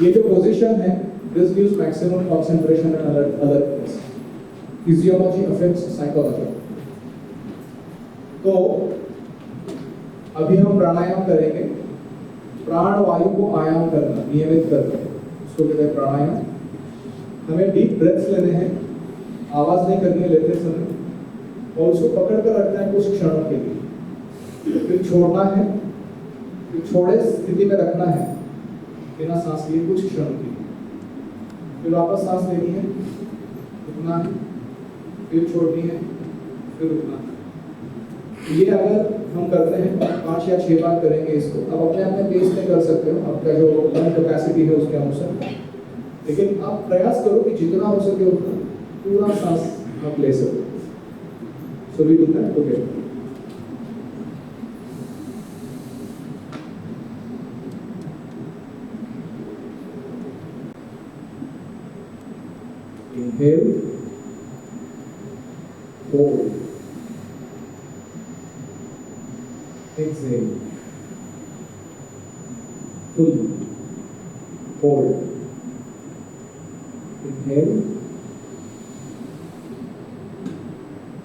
ये जो पोजीशन है, this gives maximum concentration and alertness. Physiology affects psychology. तो अभी हम प्राणायाम करेंगे. प्राण वायु को आयाम करना, नियमित करना, उसको कहते हैं प्राणायाम. हमें डीप ब्रेथ्स लेने हैं, आवाज नहीं करनी है लेते समय, और उसको पकड़ कर रखना है कुछ क्षणों के लिए. फिर छोड़ना है, फिर छोड़े स्थिति में रखना है बिना सांस लिए कुछ क्षणों के लिए. फिर वापस सांस लेनी है, रुकना है, फिर छोड़नी है, फिर रुकना है. ये अगर हम करते हैं 5 या 6 बार करेंगे इसको. अब अपने अपने पेस में कर सकते हो, आपका जो लंग कैपेसिटी है उसके अनुसार. लेकिन आप प्रयास करो कि जितना हो सके उतना पूरा सांस आप ले सको. So we do that together. Inhale, hold, exhale, fully, hold, inhale,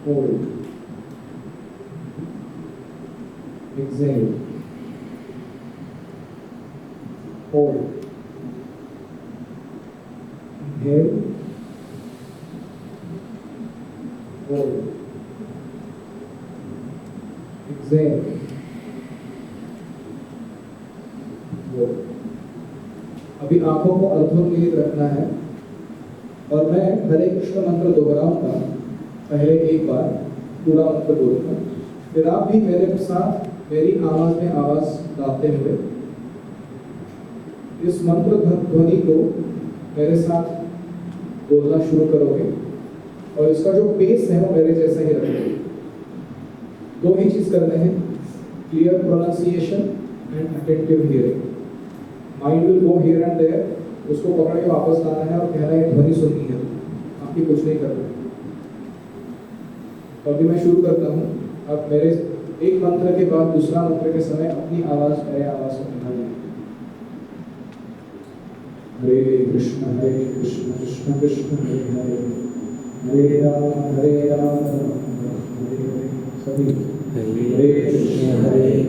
hold, exhale, hold, inhale, hold, exhale, hold. अभी आंखों को अर्धोन्मीलित रखना है और मैं हरे कृष्ण मंत्र दोहराऊंगा. पहले एक बार पूरा मंत्र बोलूंगा, फिर आप भी मेरे साथ मेरी आवाज में आवाज डालते हुए इस मंत्र ध्वनि को मेरे साथ बोलना शुरू करोगे. और इसका जो पेस है वो मेरे जैसा ही रखोगे. 2 ही चीज करने हैं, clear pronunciation and attentive hearing. Mind will go here and there, उसको पकड़ के वापस लाना है और कहना है ध्वनि सुननी है, आपकी कुछ नहीं करना. तो अभी मैं शुरू करता हूँ. अब मेरे एक मंत्र के बाद दूसरा मंत्र के समय अपनी आवाज मेरे आवाज को निकालिए. हरे कृष्ण कृष्ण कृष्ण हरे हरे, हरे राम राम हरे हरे. सभी हरे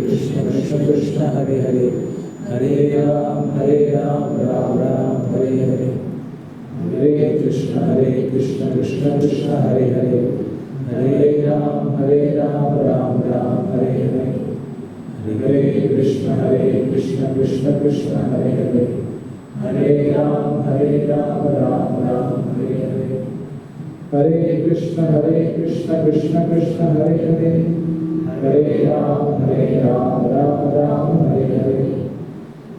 कृष्ण कृष्ण कृष्ण हरे हरे, हरे राम राम राम हरे हरे. हरे कृष्ण कृष्ण कृष्ण हरे हरे, हरे राम राम राम हरे हरे, हरे कृष्ण कृष्ण कृष्ण हरे हरे, हरे राम राम राम हरे हरे, हरे कृष्ण कृष्ण कृष्ण हरे हरे, हरे राम राम राम हरे हरे,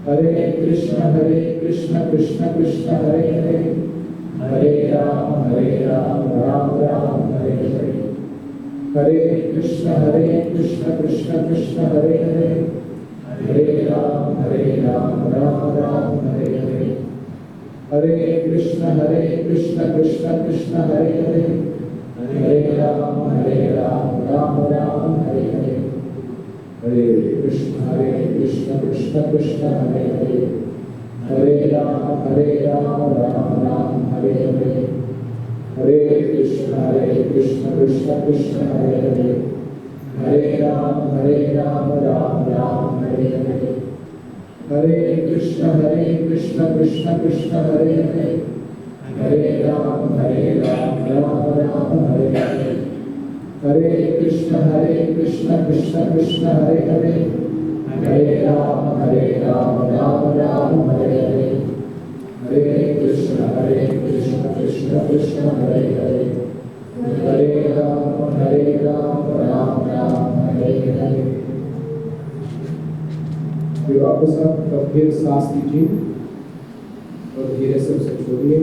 हरे कृष्ण कृष्ण कृष्ण हरे हरे, हरे राम राम राम हरे हरे, हरे कृष्ण कृष्ण कृष्ण हरे हरे, हरे राम राम राम हरे हरे, हरे कृष्ण कृष्ण कृष्ण हरे हरे, हरे राम राम राम हरे हरे, हरे कृष्ण कृष्ण कृष्ण हरे हरे, हरे राम राम राम हरे हरे, हरे कृष्ण कृष्ण कृष्ण हरे हरे, हरे राम राम राम हरे हरे, हरे कृष्ण कृष्ण कृष्ण हरे हरे, हरे राम राम राम हरे हरे, हरे कृष्ण कृष्ण कृष्ण हरे हरे, हरे राम राम राम हरे हरे, हरे कृष्ण कृष्ण कृष्ण हरे हरे, हरे राम राम राम हरे हरे। फिर वापस आप गंभीर सांस लीजिए और धीरे से उसे छोड़िए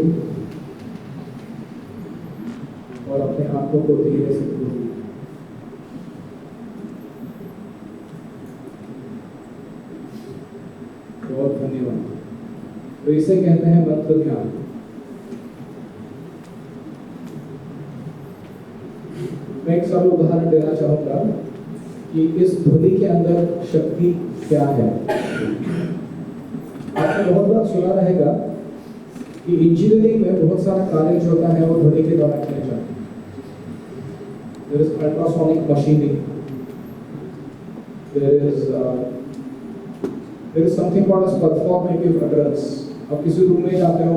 और अपने आंखों को धीरे से खोलिए। बहुत धन्यवाद। तो इसे कहते हैं मंत्र ध्यान। मैं एक सरल उदाहरण देना चाहूंगा कि इस ध्वनि के अंदर शक्ति क्या है। आपने बहुत बार सुना रहेगा कि इंजीनियरिंग में बहुत सारा कार्य जो होता है वो ध्वनि के द्वारा किया जाता है। There is ultrasonic machining. There is something called as performative utterance. अब किसी रूम में जाते हो,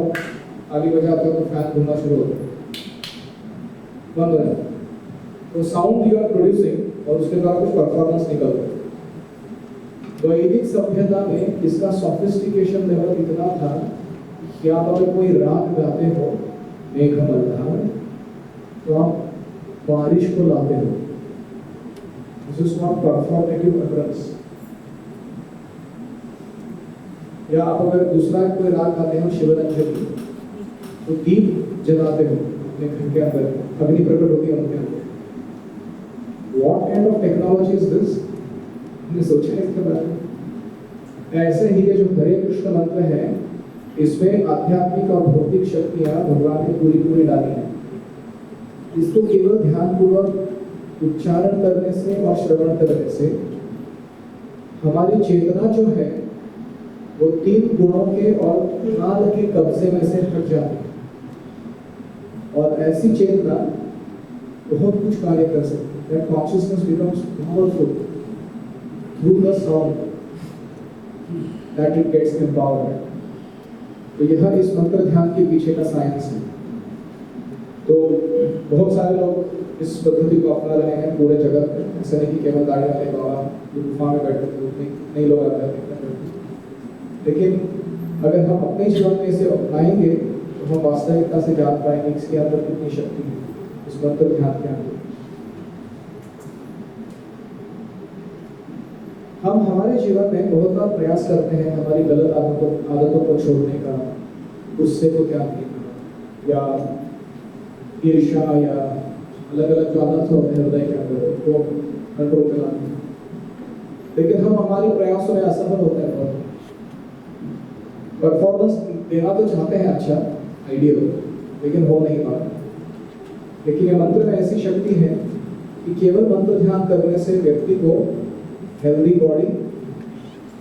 आगे बजाते हो तो फैन घूमना शुरू होता है, बंद हो जाता है। तो साउंड यू आर प्रोड्यूसिंग और उसके द्वारा कुछ परफॉर्मेंस निकलता है। वैदिक सभ्यता में इसका सोफिस्टिकेशन लेवल इतना था कि आप अगर कोई राग गाते हो मेघमल्हार तो आप बारिश को लाते हो। This is not performative utterance. या आप अगर दूसरा कोई राग गाते हो शिवरंजनी तो दीप जलाते हो अपने घर के अंदर, अग्नि प्रकट होती है उनके अंदर। What kind of technology is this? हमने सोचा है इसके बारे में। ऐसे ही ये जो हरे कृष्ण मंत्र है इसमें आध्यात्मिक और भौतिक शक्तियां भगवान ने पूरी पूरी डाली हैं। इसको केवल ध्यानपूर्वक उच्चारण करने से और श्रवण करने से हमारी चेतना जो है वो 3 गुणों के और काल के कब्जे में से हट जाती है और ऐसी चेतना बहुत कुछ कार्य कर सकती है। That consciousness becomes powerful through the sound that it gets empowered. तो यह इस मंत्र ध्यान के पीछे का साइंस है। तो बहुत सारे लोग इस पद्धति को अपना रहे हैं पूरे जगत में। ऐसा नहीं कि केवल दाढ़ी वाले बाबा गुफा में बैठे थे, नहीं लोग आते हैं। लेकिन अगर हम अपने जीवन में इसे अपनाएंगे तो हम वास्तविकता से जान पाएंगे इसके अंदर कितनी शक्ति है, इस मंत्र ध्यान के अंदर। हम हमारे जीवन में बहुत बार प्रयास करते हैं हमारी गलत आदतों को छोड़ने का, गुस्से को त्याग देने का, या ईर्ष्या या अलग अलग जो आदत होते हैं हृदय के अंदर वो कंट्रोल में लाने। लेकिन हम हमारे प्रयासों में असफल होते हैं। परफॉर्मेंस देना तो चाहते हैं अच्छा आइडियल, लेकिन हो नहीं पाता। लेकिन ये मंत्र में ऐसी शक्ति है कि केवल मंत्र ध्यान करने से व्यक्ति को healthy body,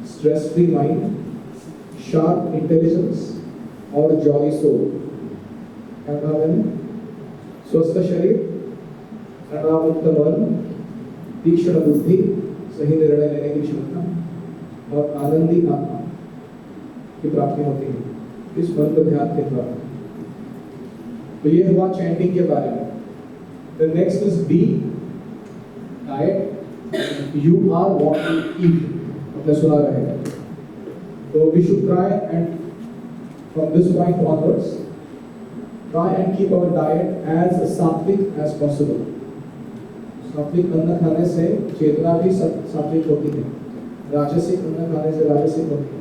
stress free mind, sharp intelligence और जॉली सोल, क्या कहा मैंने? स्वस्थ शरीर, तनावमुक्त मन, तीक्ष्ण बुद्धि, सही निर्णय लेने की क्षमता और आनंदी आत्मा की प्राप्ति होती है इस मंत्र ध्यान के द्वारा। तो ये हुआ चैंटिंग के बारे में। The next is B, diet. You are what you eat. आपने सुना रहेगा. So we should try and from this point onwards, try and keep our diet as सात्विक as possible. सात्विक अन्न खाने से चेतना भी सात्विक होती है, राजसिक अन्न खाने से राजसिक होती है.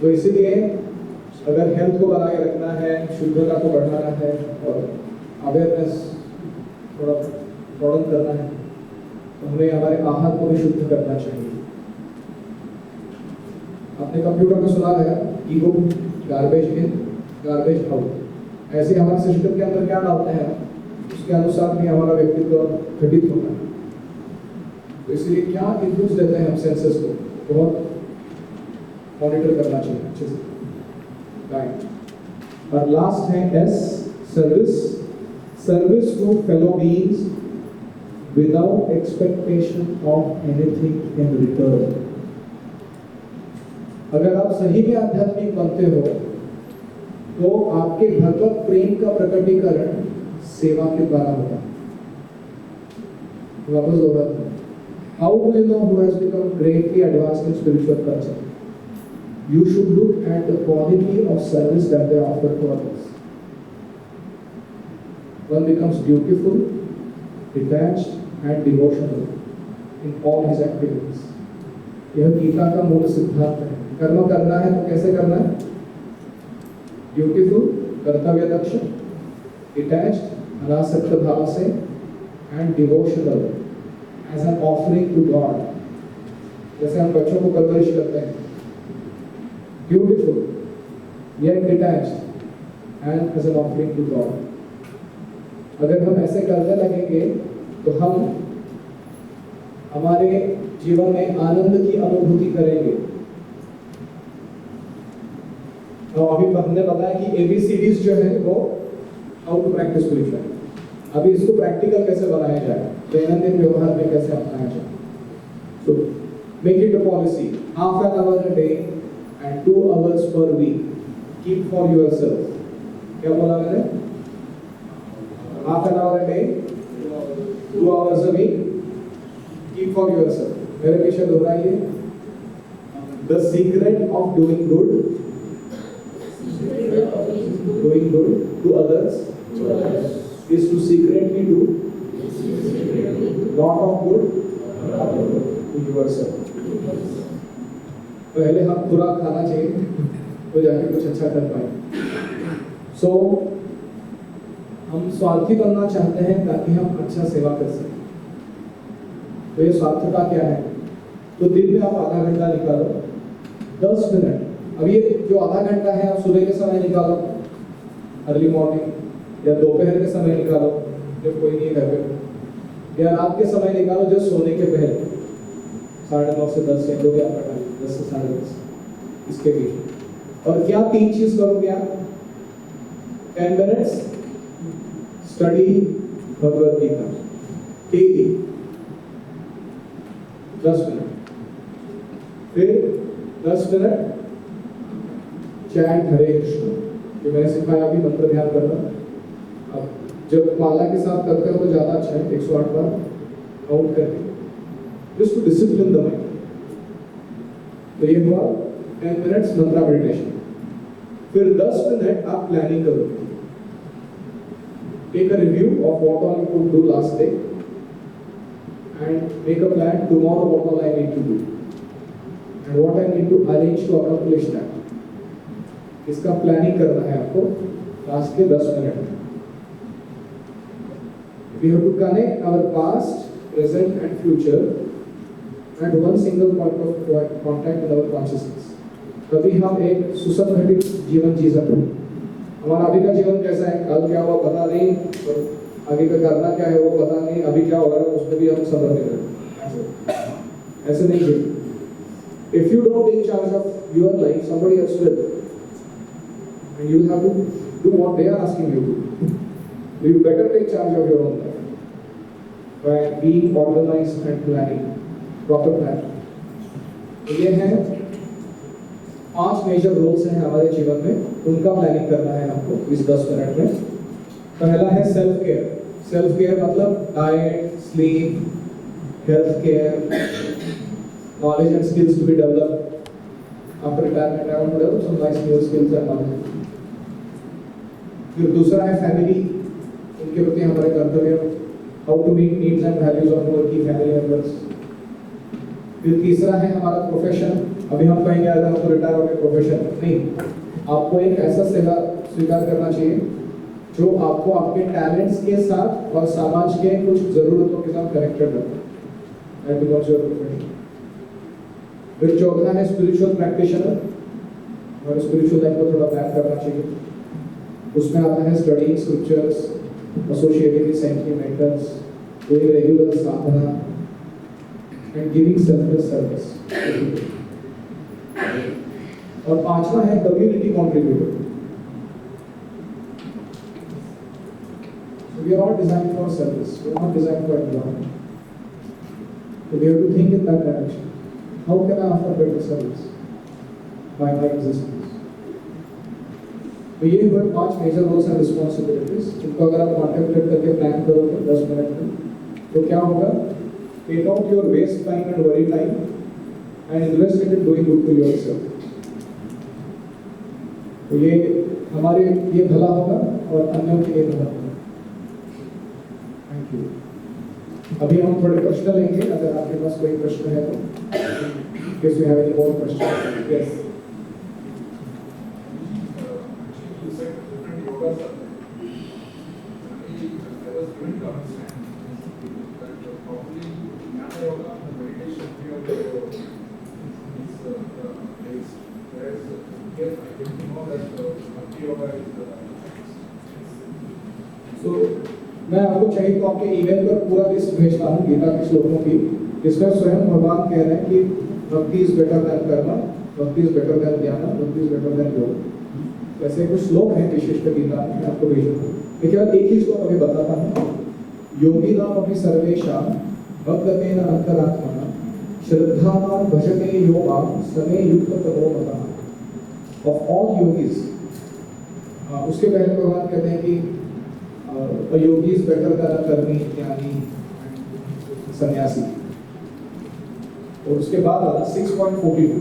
तो इसीलिए अगर हेल्थ को बनाए रखना है, शुद्धता को बढ़ाना है और अवेयरनेस थोड़ा ब्रॉडन करना है, तो हमें हमारे आहार को भी शुद्ध करना चाहिए. आपने कंप्यूटर में सुना है ego, garbage in garbage out. ऐसे हमारे सिस्टम के अंदर क्या डालते हैं उसके अनुसार भी हमारा व्यक्तित्व घटित होता है. तो इसलिए क्या इनपुट्स देते हैं हम सेंसेस को, बहुत मॉनिटर करना चाहिए अच्छे से. राइट. और लास्ट है S, service. Service to fellow beings without expectation of anything in return. अगर आप सही में आध्यात्मिक बनते हो तो आपके भगवत प्रेम का प्रकटीकरण सेवा के द्वारा होगा. वापस दोहराता हूं. How do you know who has become greatly advanced in spiritual culture? You should look at the quality of service that they offer to others. One becomes beautiful, detached, and devotional in all his activities. यह गीता का मूल सिद्धांत है. कर्म करना है तो कैसे करना है? ब्यूटीफुल, कर्तव्य दक्ष, डिटैच्ड, अनासक्त भाव से, and devotional as an offering to God. जैसे हम बच्चों को परवरिश करते हैं, beautiful yet detached and as an offering to God. अगर हम ऐसे करने लगेंगे तो हम हमारे जीवन में आनंद की अनुभूति करेंगे. तो अभी हमने बताया कि ABCDs जो है वो हाउ टू प्रैक्टिस स्पिरिचुअल. अभी इसको प्रैक्टिकल कैसे बनाया जाए, दैनंदिन व्यवहार में कैसे अपनाया जाए. So make it a policy, half an hour a day and 2 hours पर वीक कीप फॉर योरसेल्फ. क्या बोला मैंने? Half an hour a day, 2 hours a week keep for yourself. मेरे पीछे दोहराइए. The secret of doing good to others is to secretly do lot of good to yourself. पहले हम खुराक खाना चाहिए तो जाके कुछ अच्छा कर पाए. So हम स्वार्थी बनना चाहते हैं ताकि हम अच्छा सेवा कर सकें. तो ये स्वार्थता क्या है? तो दिन में आप आधा घंटा निकालो, 10 मिनट. अब ये जो आधा घंटा है आप सुबह के समय निकालो, अर्ली मॉर्निंग, या दोपहर के समय निकालो जब कोई नहीं घर पे, या रात के समय निकालो जब सोने के पहले 9:30 से 10 या जो भी आपका टाइम, 10 से 10:30 इसके बीच. और क्या 3 चीज करोगे आप? 10 minutes study Bhagavad Gita daily, 10 minute. फिर 10 मिनट चैंट हरे कृष्ण, जो मैंने सिखाया अभी मंत्र ध्यान करना. अब जब माला के साथ करते हो तो ज्यादा अच्छा है, 108 बार काउंट करके, just to discipline the mind. तो ये हुआ 10 मिनट्स मंत्रा मेडिटेशन. फिर 10 मिनट आप प्लानिंग करोगे. Take a review of what all you could do last day and make a plan tomorrow what all I need to do and what I need to arrange to accomplish that. इसका planning करना है आपको last के 10 minute में. We have to connect our past, present and future at one single point of contact with our consciousness. तभी हम एक सुसंगठित जीवन जी सकते हैं. हमारा अभी का जीवन कैसा है, कल क्या हुआ पता नहीं, और आगे का करना क्या है वो पता नहीं, अभी क्या हो रहा है उसमें भी हम सब्र नहीं करते. ऐसे नहीं है. If you don't take charge of your life, somebody else will, and you will have to do what they are asking you to. So you better take charge of your own life by being organized and planning, proper plan. तो ये है 5 major roles हैं हमारे जीवन में, उनका planning करना है आपको इस 10 मिनट में. पहला है सेल्फ केयर. सेल्फ केयर मतलब diet, sleep, health care, knowledge and skills to be developed. After retirement, I want to develop some nice new skills and knowledge. फिर दूसरा है फैमिली, उनके प्रति हमारे कर्तव्य, how to meet needs and values of our key family members. फिर तीसरा है हमारा प्रोफेशन. अभी हम कहेंगे अगर हमको रिटायर हो गए प्रोफेशन नहीं, आपको एक ऐसा सेवा स्वीकार करना चाहिए जो आपको आपके टैलेंट्स के साथ और समाज के कुछ जरूरतों के साथ कनेक्टेड रखे. That becomes your profession. फिर चौथा है स्पिरिचुअल प्रैक्टिशनर, और स्पिरिचुअल लाइफ को थोड़ा बैक करना चाहिए. उसमें आता है studying scriptures, associating with saintly mentors, doing regular Sadhana and giving selfless service. और पांचवा है community contributor. We are all designed for service. We are not designed for enjoyment. So we have to think in that direction. How can I offer better service by my existence? तो ये हुए 5 major roles and responsibilities. इनको अगर आप contemplate करके plan करोगे 10 minute में, तो क्या होगा? Take out your waste time and worry time and invest in doing good to yourself. तो ये हमारे लिए भला होगा और अन्यों के लिए भला होगा. Thank you. अभी हम थोड़े प्रश्न लेंगे, अगर आपके पास कोई प्रश्न है तो. If you have any more questions, yes. You said different yogas are there. I was given to understand that probably Jnana Yoga and meditation here is based, whereas here I get to know that Bhakti Yoga is So, मैं आपको चाहिए तो आपके email पर पूरा list भेजता हूँ गीता के श्लोकों की, जिसमें स्वयं भगवान कह रहे हैं कि भक्ति इज बेटर देन कर्म, भक्ति इज बेटर देन ज्ञान, भक्ति इज बेटर देन योग. वैसे कुछ श्लोक हैं विशिष्ट गीता में, मैं आपको भेजूंगा. लेकिन एक ही श्लोक अभी बताता हूँ. योगी नाम अपनी सर्वेशा भक्तेन अंतरात्मना श्रद्धावान भजते यो मां समे युक्त तमो मता. ऑफ ऑल योगीज, उसके पहले भगवान कहते हैं कि a yogi is better than a कर्मी, ज्ञानी, सन्यासी. और उसके बाद आता 6.42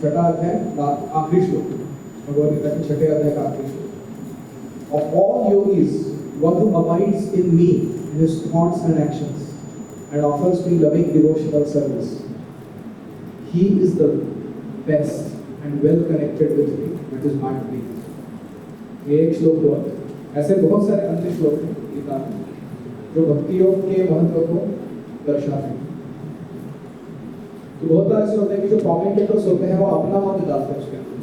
छठा अध्याय आखिरी श्लोक, भगवद गीता के छठे अध्याय का आखिरी श्लोक. Of all yogis, one who abides in me, in his thoughts and actions, and offers me loving devotional service, he is the best and well connected with me. That is my dream. ये एक श्लोक हुआ. ऐसे बहुत सारे अन्य श्लोक हैं गीता में जो भक्ति योग के महत्व को दर्शाते हैं. तो बहुत बार ऐसे होते हैं कि जो कमेंटेटर्स होते हैं वो अपना मत डालते हैं उसके अंदर,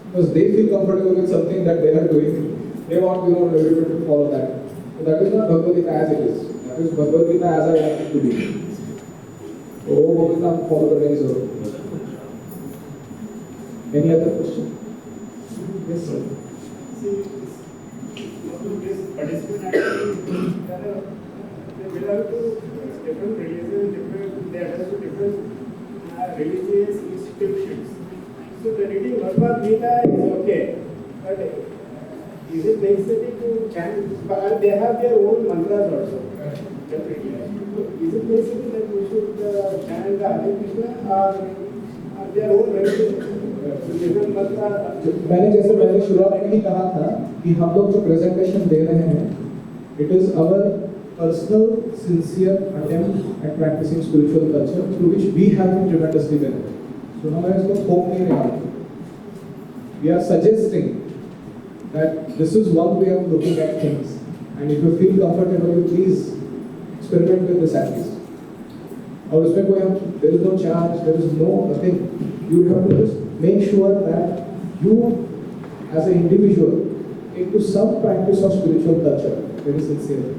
because they feel comfortable with something that they are doing. They want everyone to follow that. So that is not Bhagavad Gita as it is. That is Bhagavad Gita as I want it to be. तो वो Bhagavad Gita को follow करने की जरूरत है. Any other question? Yes sir. Participant activity, they belong to different religions, they attach to different religious institutions. So the reading Bhagavad Gita is okay, but is it necessary to chant? But they have their own mantras also. Definitely. So is it necessary that we should chant the Hare Krishna or their own religion? मैंने जैसे मैंने शुरुआत में ही कहा था कि हम लोग जो प्रेजेंटेशन दे रहे हैं, it is our personal sincere attempt at practising spiritual culture through which we have been tremendously benefited. So हम इसको थोप नहीं रहे हैं. We are suggesting that this is one way of looking at things, and if you feel comfortable you please experiment with this at least. और उसमें कोई हम there is no charge, there is no nothing. You have to just make sure that you as an individual into some practice of spiritual culture very sincerely.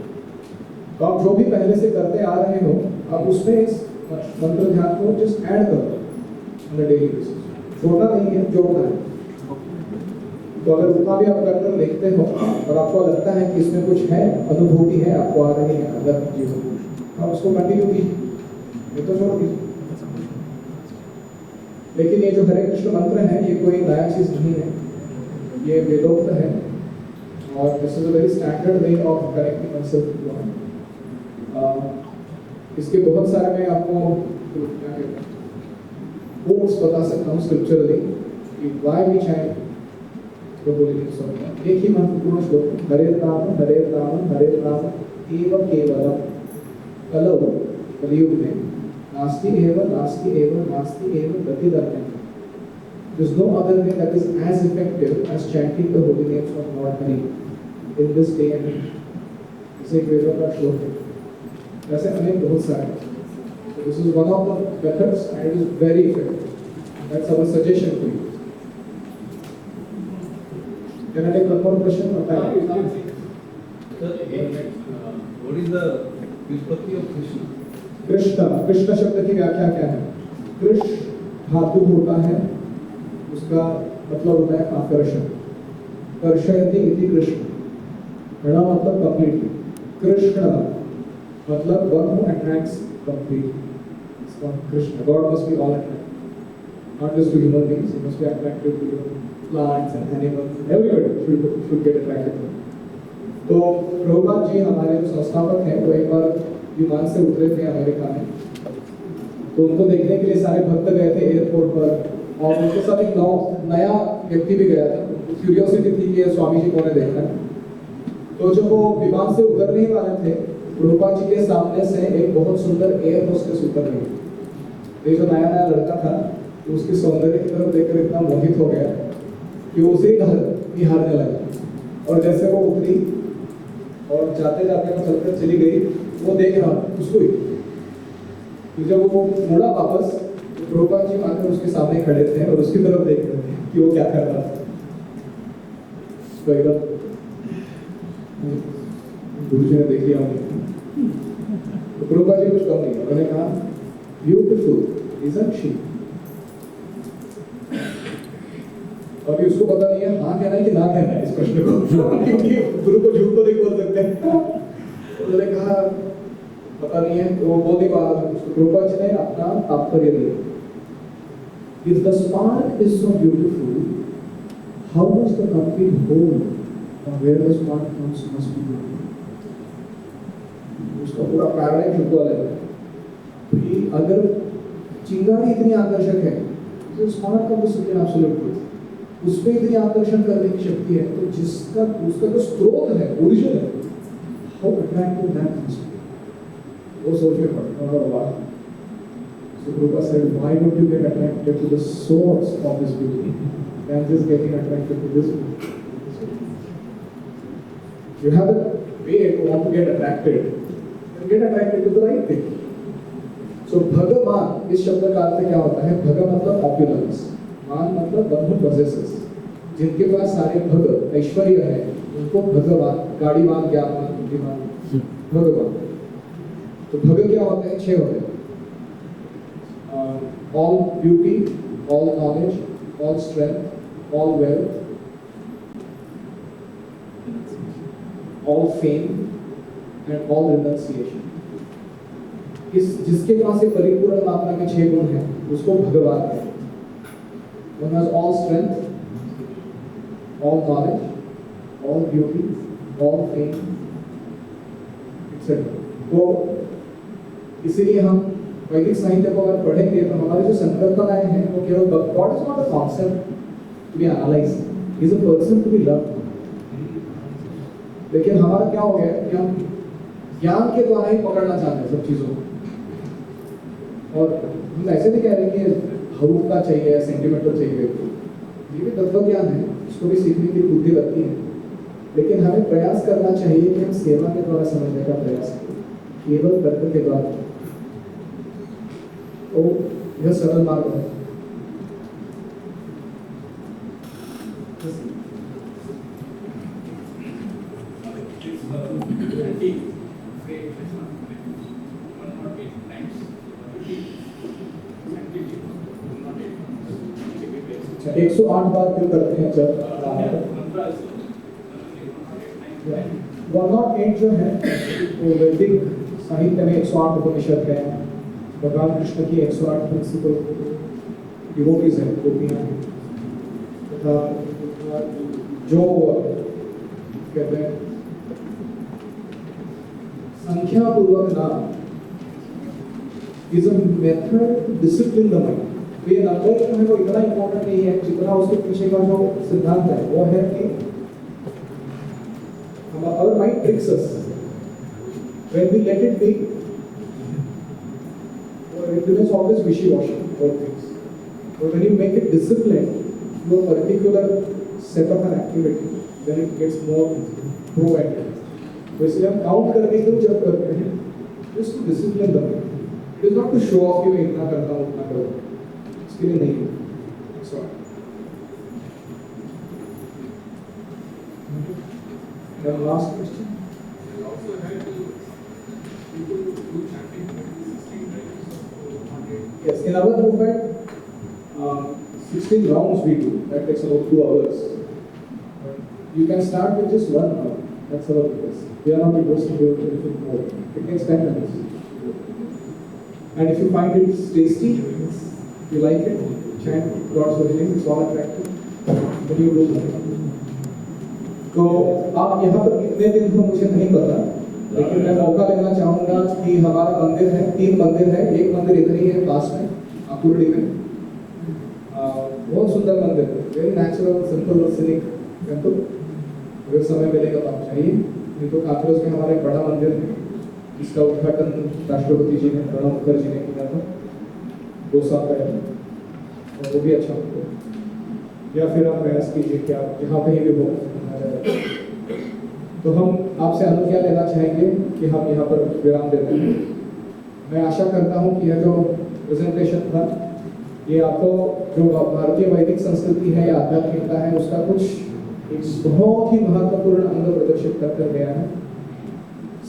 तो आप जो भी पहले से करते आ रहे हो, आप उसमें इस मंत्र ध्यान को just add करो on a daily basis. छोड़ना नहीं है, जोड़ना है. तो अगर उतना भी आप करकर देखते हो और आपको लगता है कि इसमें कुछ है, अनुभूति है, आपको आ रही है अंदर जीवन, आप उसको कंटिन्यू कीजिए, ये तो छोड़ दीजिए. लेकिन ये जो हरे कृष्ण मंत्र है, ये कोई नया चीज नहीं है, ये वेदोक्त है और this is a very standard way of connecting myself to God. इसके बहुत सारे मैं आपको क्या कहते हैं कोट्स बता सकता हूँ स्क्रिप्चरली कि why we chant the holy names of God. एक ही महत्वपूर्ण श्लोक, हरे राम एव केवलम कलौ, कलियुग में नास्ति एव नास्ति एव गतिर्न्यः। There is no other way that is as effective as chanting the holy names of Lord Hari in this day and age. इसे एक वेदों का श्लोक है, वैसे अनेक बहुत सारे। So this is one of the methods and it is very effective. That's our suggestion to you. Can I take one more question or time? Sir, what is the व्युत्पत्ति of Krishna? कृष्ण शब्द की व्याख्या क्या है? कृष्ण धातु होता है, उसका मतलब होता है आकर्षण। कर्षयति इति कृष्ण, ण मतलब कंप्लीटली, कृष्ण मतलब one who attracts completely. Krishna, God must be all attractive, not just to human beings. He must be attractive to plants and animals. Everybody should get attracted to him. तो प्रभुपाद जी हमारे जो संस्थापक हैं वो एक बार विमान से उतरे थे अमेरिका में, तो उनको देखने के लिए सारे भक्त गए थे एयरपोर्ट पर, और उनके साथ एक नया व्यक्ति भी गया था। क्यूरियोसिटी थी कि स्वामी जी को उन्हें देखना है। तो जब वो विमान से उतरने ही वाले थे, प्रभुपाद जी के सामने से एक बहुत सुंदर एयर होस्टेस उतर गई। ये जो नया नया लड़का था तो उसकी सौंदर्य की तरफ देखकर इतना मोहित हो गया कि उसे ही हारने लगा। और जैसे वो उतरी और जाते जाते वो चलकर चली गई, वो देख रहा उसको ही। तो जब वो मुड़ा वापस, तो प्रभुपाद जी आकर उसके सामने खड़े थे और उसकी तरफ देख रहे थे कि वो क्या कर रहा था। तो एकदम गुरु जी ने देख लिया उन्हें, तो प्रभुपाद जी कुछ कम नहीं, उन्होंने कहा ब्यूटीफुल इजंट शी। अभी उसको पता नहीं है हाँ कहना है कि ना कहना है इस प्रश्न को, क्योंकि गुरु को झूठ तो नहीं बोल सकते। उन्होंने कहा पता नहीं है, तो वो बोल नहीं पा रहा था। प्रभुपाद जी ने अपना तात्पर्य दिया, if the spark is so beautiful, how does the complete whole from where the spark comes must be beautiful? उसका पूरा पैराडाइम शुद्ध अलग है। कि अगर चिंगारी इतनी आकर्षक है, तो स्पार्क का तो समझे एब्सोल्यूट ट्रूथ, उस पे इतनी आकर्षण करने की शक्ति है, तो जिसका उसका जो स्रोत है, ओरिजिन है, how attractive that must be. वो सोच के पढ़ना होगा। So Prabhupada said, why don't you get attracted to the source of this beauty than just getting attracted to this beauty? You have a way to want to get attracted, then get attracted to the right thing. So भगवान इस शब्द का अर्थ क्या होता है? भग मतलब opulence, मान मतलब वन हू पॉसेसेस, जिनके पास सारे भग ऐश्वर्य है उनको भगवान, गाड़ीवान, ज्ञानवान, बुद्धिमान, भगवान। तो भग क्या होते हैं? 6 होते हैं। All beauty, all knowledge, all strength, all wealth, all fame, and all renunciation. जिसके पास एक परिपूर्ण मात्रा में 6 गुण हैं, उसको भगवान कहते हैं। One has all strength, all knowledge, all beauty, all fame, etc. तो इसीलिए हम वैदिक साहित्य को अगर पढ़ेंगे तो हमारी जो संकल्पनाएं हैं वो केवल God is not a concept to be analysed, he is a person to be loved. लेकिन हमारा क्या हो गया कि हम ज्ञान के द्वारा ही पकड़ना चाहते हैं सब चीजों को। और हम ऐसे नहीं कह रहे कि हरूप का चाहिए, सेंटिमेंटल चाहिए, ये भी तत्व ज्ञान है, इसको भी सीखने की बुद्धि लगती है। लेकिन हमें प्रयास करना चाहिए कि हम सेवा के द्वारा समझने का प्रयास करें, केवल तर्क के द्वारा। तो यह सरल मार्ग है। अच्छा, 108 बार क्यों करते हैं जब 108 जो है वो वैदिक साहित्य में 108 उपनिषद है। भगवान कृष्ण की 108 प्रिंसिपल डिवोटीज हैं, गोपियां हैं, तथा जो कहते हैं संख्या पूर्वक नाम is a method to discipline the mind. तो ये नंबर जो है वो इतना इंपॉर्टेंट नहीं है जितना उसके पीछे का जो सिद्धांत है वो है कि our mind tricks us when we let it be, or it becomes always wishy-washy about things. But when you make it disciplined to a particular set of an activity, then it gets more proactive. तो इसलिए हम count करने के जब करते हैं just to discipline the mind. It is not to show off कि मैं इतना करता हूँ उतना करता हूँ, इसके लिए नहीं है। Sorry. The last question. We also had people do chanting for 16 times or 100. Yes, in our movement, 16 rounds we do. That takes about 2 hours. You can start with just 1 hour. That's our purpose. We are not reversing anything more. It takes 10 minutes. And if you find it tasty, you like it, chant God's holy name, it's all attractive, then you do it. तो आप यहाँ पर कितने दिन तो मुझे नहीं पता, लेकिन मैं मौका लेना चाहूँगा कि हमारा मंदिर है, 3 मंदिर है। एक मंदिर इधर ही है पास में, आकुर्डी में, बहुत सुंदर मंदिर है, वेरी नेचुरल, सिंपल और सिनिक टेम्पल। अगर समय मिलेगा तो आप चाहिए। नहीं तो काकरोज में हमारा एक बड़ा मंदिर है, इसका उद्घाटन राष्ट्रपति जी ने, प्रणब मुखर्जी ने किया था 2 साल पहले, और वो भी अच्छा होता है। या फिर आप प्रयास कीजिए कि आप जहाँ कहीं भी हो। तो हम आपसे अनुज्ञा लेना चाहेंगे कि हम यहाँ पर विराम देते हैं। मैं आशा करता हूँ कि यह जो प्रेजेंटेशन था ये आपको जो भारतीय वैदिक संस्कृति है या आध्यात्मिकता है उसका कुछ एक बहुत ही महत्वपूर्ण अंग प्रदर्शित कर गया है।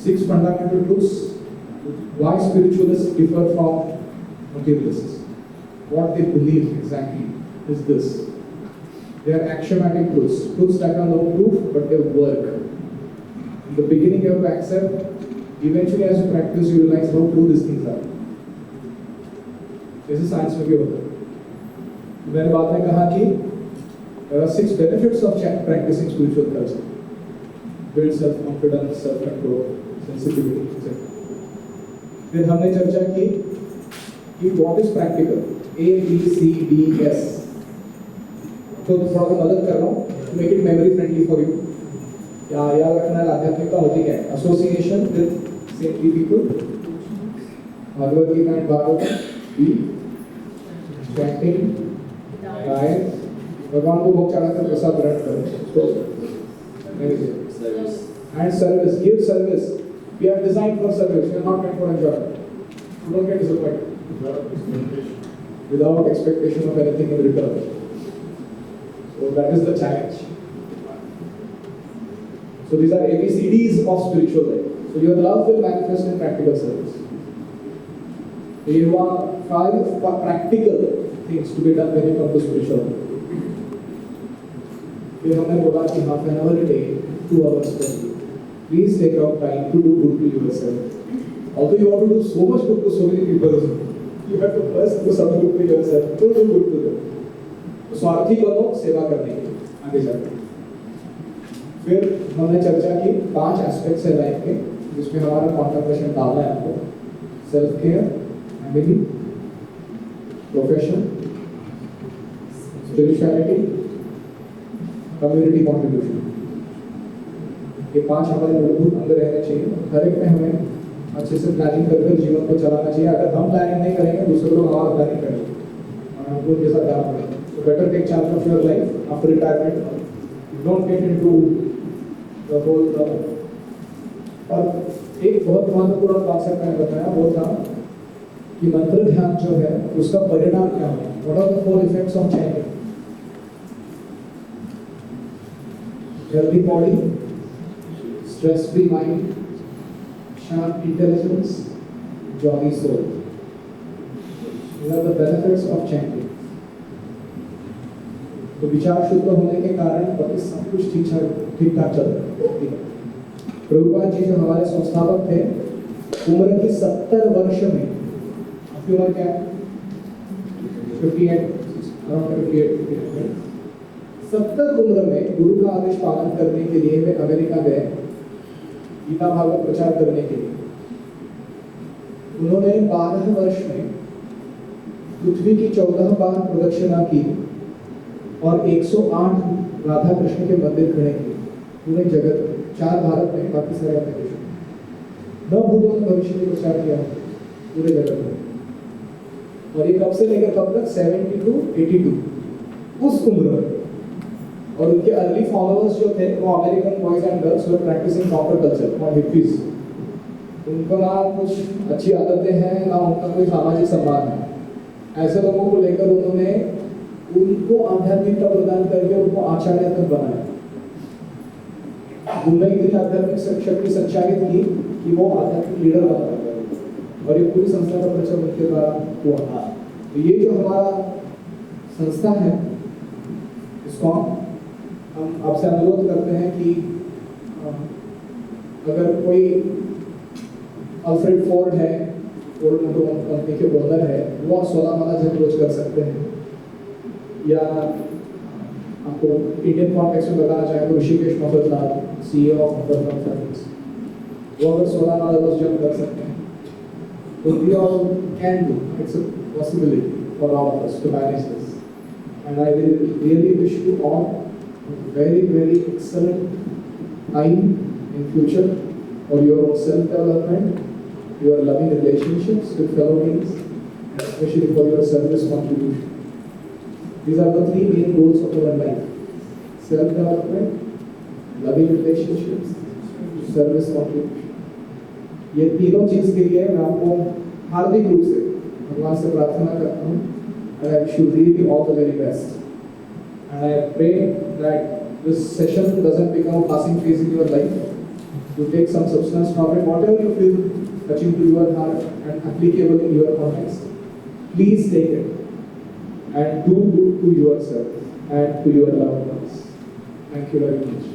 6 fundamental truths why spiritualists differ from materialists. What they believe exactly is this. They are axiomatic truths, truths that are no proof, but they work. In the beginning, you have to accept. Eventually, as you practice, you realize how true these things are. जैसे science में भी होता है। मैंने बाद में कहा कि there are 6 benefits of practicing spiritual culture. Build self-confidence, self-control, sensitivity, etc. फिर हमने चर्चा की कि what is practical? A, B, C, D, S. तो थोड़ा सा मदद कर रहा हूँ, make it memory friendly for you. या याद रखना आध्यात्मिकता होती क्या है? Association with saintly people, Bhagavad Gita and Bhagavat, B chanting, diet, भगवान को भोग चढ़ाकर प्रसाद ग्रहण करो, and service, give service. We are designed for service, we are not meant for enjoyment. Don't get disappointed without expectation of anything in return. So that is the challenge. So these are ABCDs of spiritual life. So your love will manifest in practical service. So you want 5 practical things to be done when you come to spiritual life. फिर हमने बोला कि half an hour a day, 2 hours per day. Please take out time to do good to yourself. Although you want to do so much good to so many people, you have to first do some good to yourself. To do good to them. स्वार्थी बनो सेवा करने के आगे जाकर। फिर हमने चर्चा की 5 एस्पेक्ट्स है लाइफ के जिसमें हमारा कॉन्सेंट्रेशन डालना है आपको। Self care, family, profession, spirituality, community contribution. ये 5 हमारे मूलभूत अंग रहने चाहिए। हर एक में हमें अच्छे से प्लानिंग कर जीवन को चलाना चाहिए। अगर हम प्लानिंग नहीं करेंगे दूसरे लोग हमारा प्लानिंग करेंगे और हमको उनके साथ जाना पड़ेगा। So better take charge of your life after retirement. Don't get into the whole और एक बहुत महत्वपूर्ण कॉन्सेप्ट मैंने बताया वो था कि मंत्र ध्यान जो है उसका परिणाम क्या होगा। What are the 4 effects of chanting? Healthy body, stress-free mind, sharp intelligence, jolly soul. These are the benefits of chanting. तो विचार शुद्ध होने के कारण बाकी सब कुछ ठीक ठाक चल रहा है। प्रभुपाद जी जो हमारे संस्थापक थे उम्र की 70 वर्ष में, आपकी उम्र क्या है? 58, अराउंड 58, 70 उम्र में गुरु का आदेश पालन करने के लिए वे अमेरिका गए गीता भागवत प्रचार करने के लिए। उन्होंने 12 वर्ष में पृथ्वी की 14 बार प्रदक्षिणा की और 108 राधा कृष्ण के मंदिर खड़े किए पूरे जगत में, 4 भारत में, बाकी सारे अपने देश में। 9 भूतों में भविष्य में प्रचार किया पूरे जगत में। और ये कब से लेकर कब तक? 70 to 82 उस उम्र में। और उनके अर्ली फॉलोअर्स जो थे वो American boys and girls were practising counter culture और हिप्पीज। उनको ना कुछ अच्छी आदतें हैं, ना उनका कोई सामाजिक सम्मान है। ऐसे लोगों को लेकर उन्होंने उनको आध्यात्मिकता प्रदान करके उनको आचार्य तक बनाया। उनमें इतनी आध्यात्मिक शक्ति संचालित की कि वो आध्यात्मिक लीडर बना गए और ये पूरी संस्था का प्रचार उनके द्वारा हुआ। तो ये जो हमारा संस्था है, इसको हम आपसे अनुरोध करते हैं कि अगर कोई अल्फ्रेड फोर्ड है, फोर्ड मोटर कंपनी के ओनर है, वो 16 माला जब रोज कर सकते हैं। या आपको इंडियन कॉन्टेक्स्ट में बताना चाहें तो Rishikesh Mafatlal, CEO of Mafatlal service, वो अगर 16 माला रोज जब कर सकते हैं तो we all can do. It's a possibility for all of us to manage this. And I will really wish you all a very, very excellent time in future for your own self-development, your loving relationships with fellow beings, and especially for your service contribution. These are the 3 main goals of our life: self-development, loving relationships, service contribution. ये तीनों चीज के लिए मैं आपको हार्दिक रूप से भगवान से प्रार्थना करता हूँ and I wish you really all the very best. And I pray that this session doesn't become a passing phase in your life. You take some substance from it, whatever you feel touching to your heart and applicable in your context. Please take it and do good to yourself and to your loved ones. Thank you very much.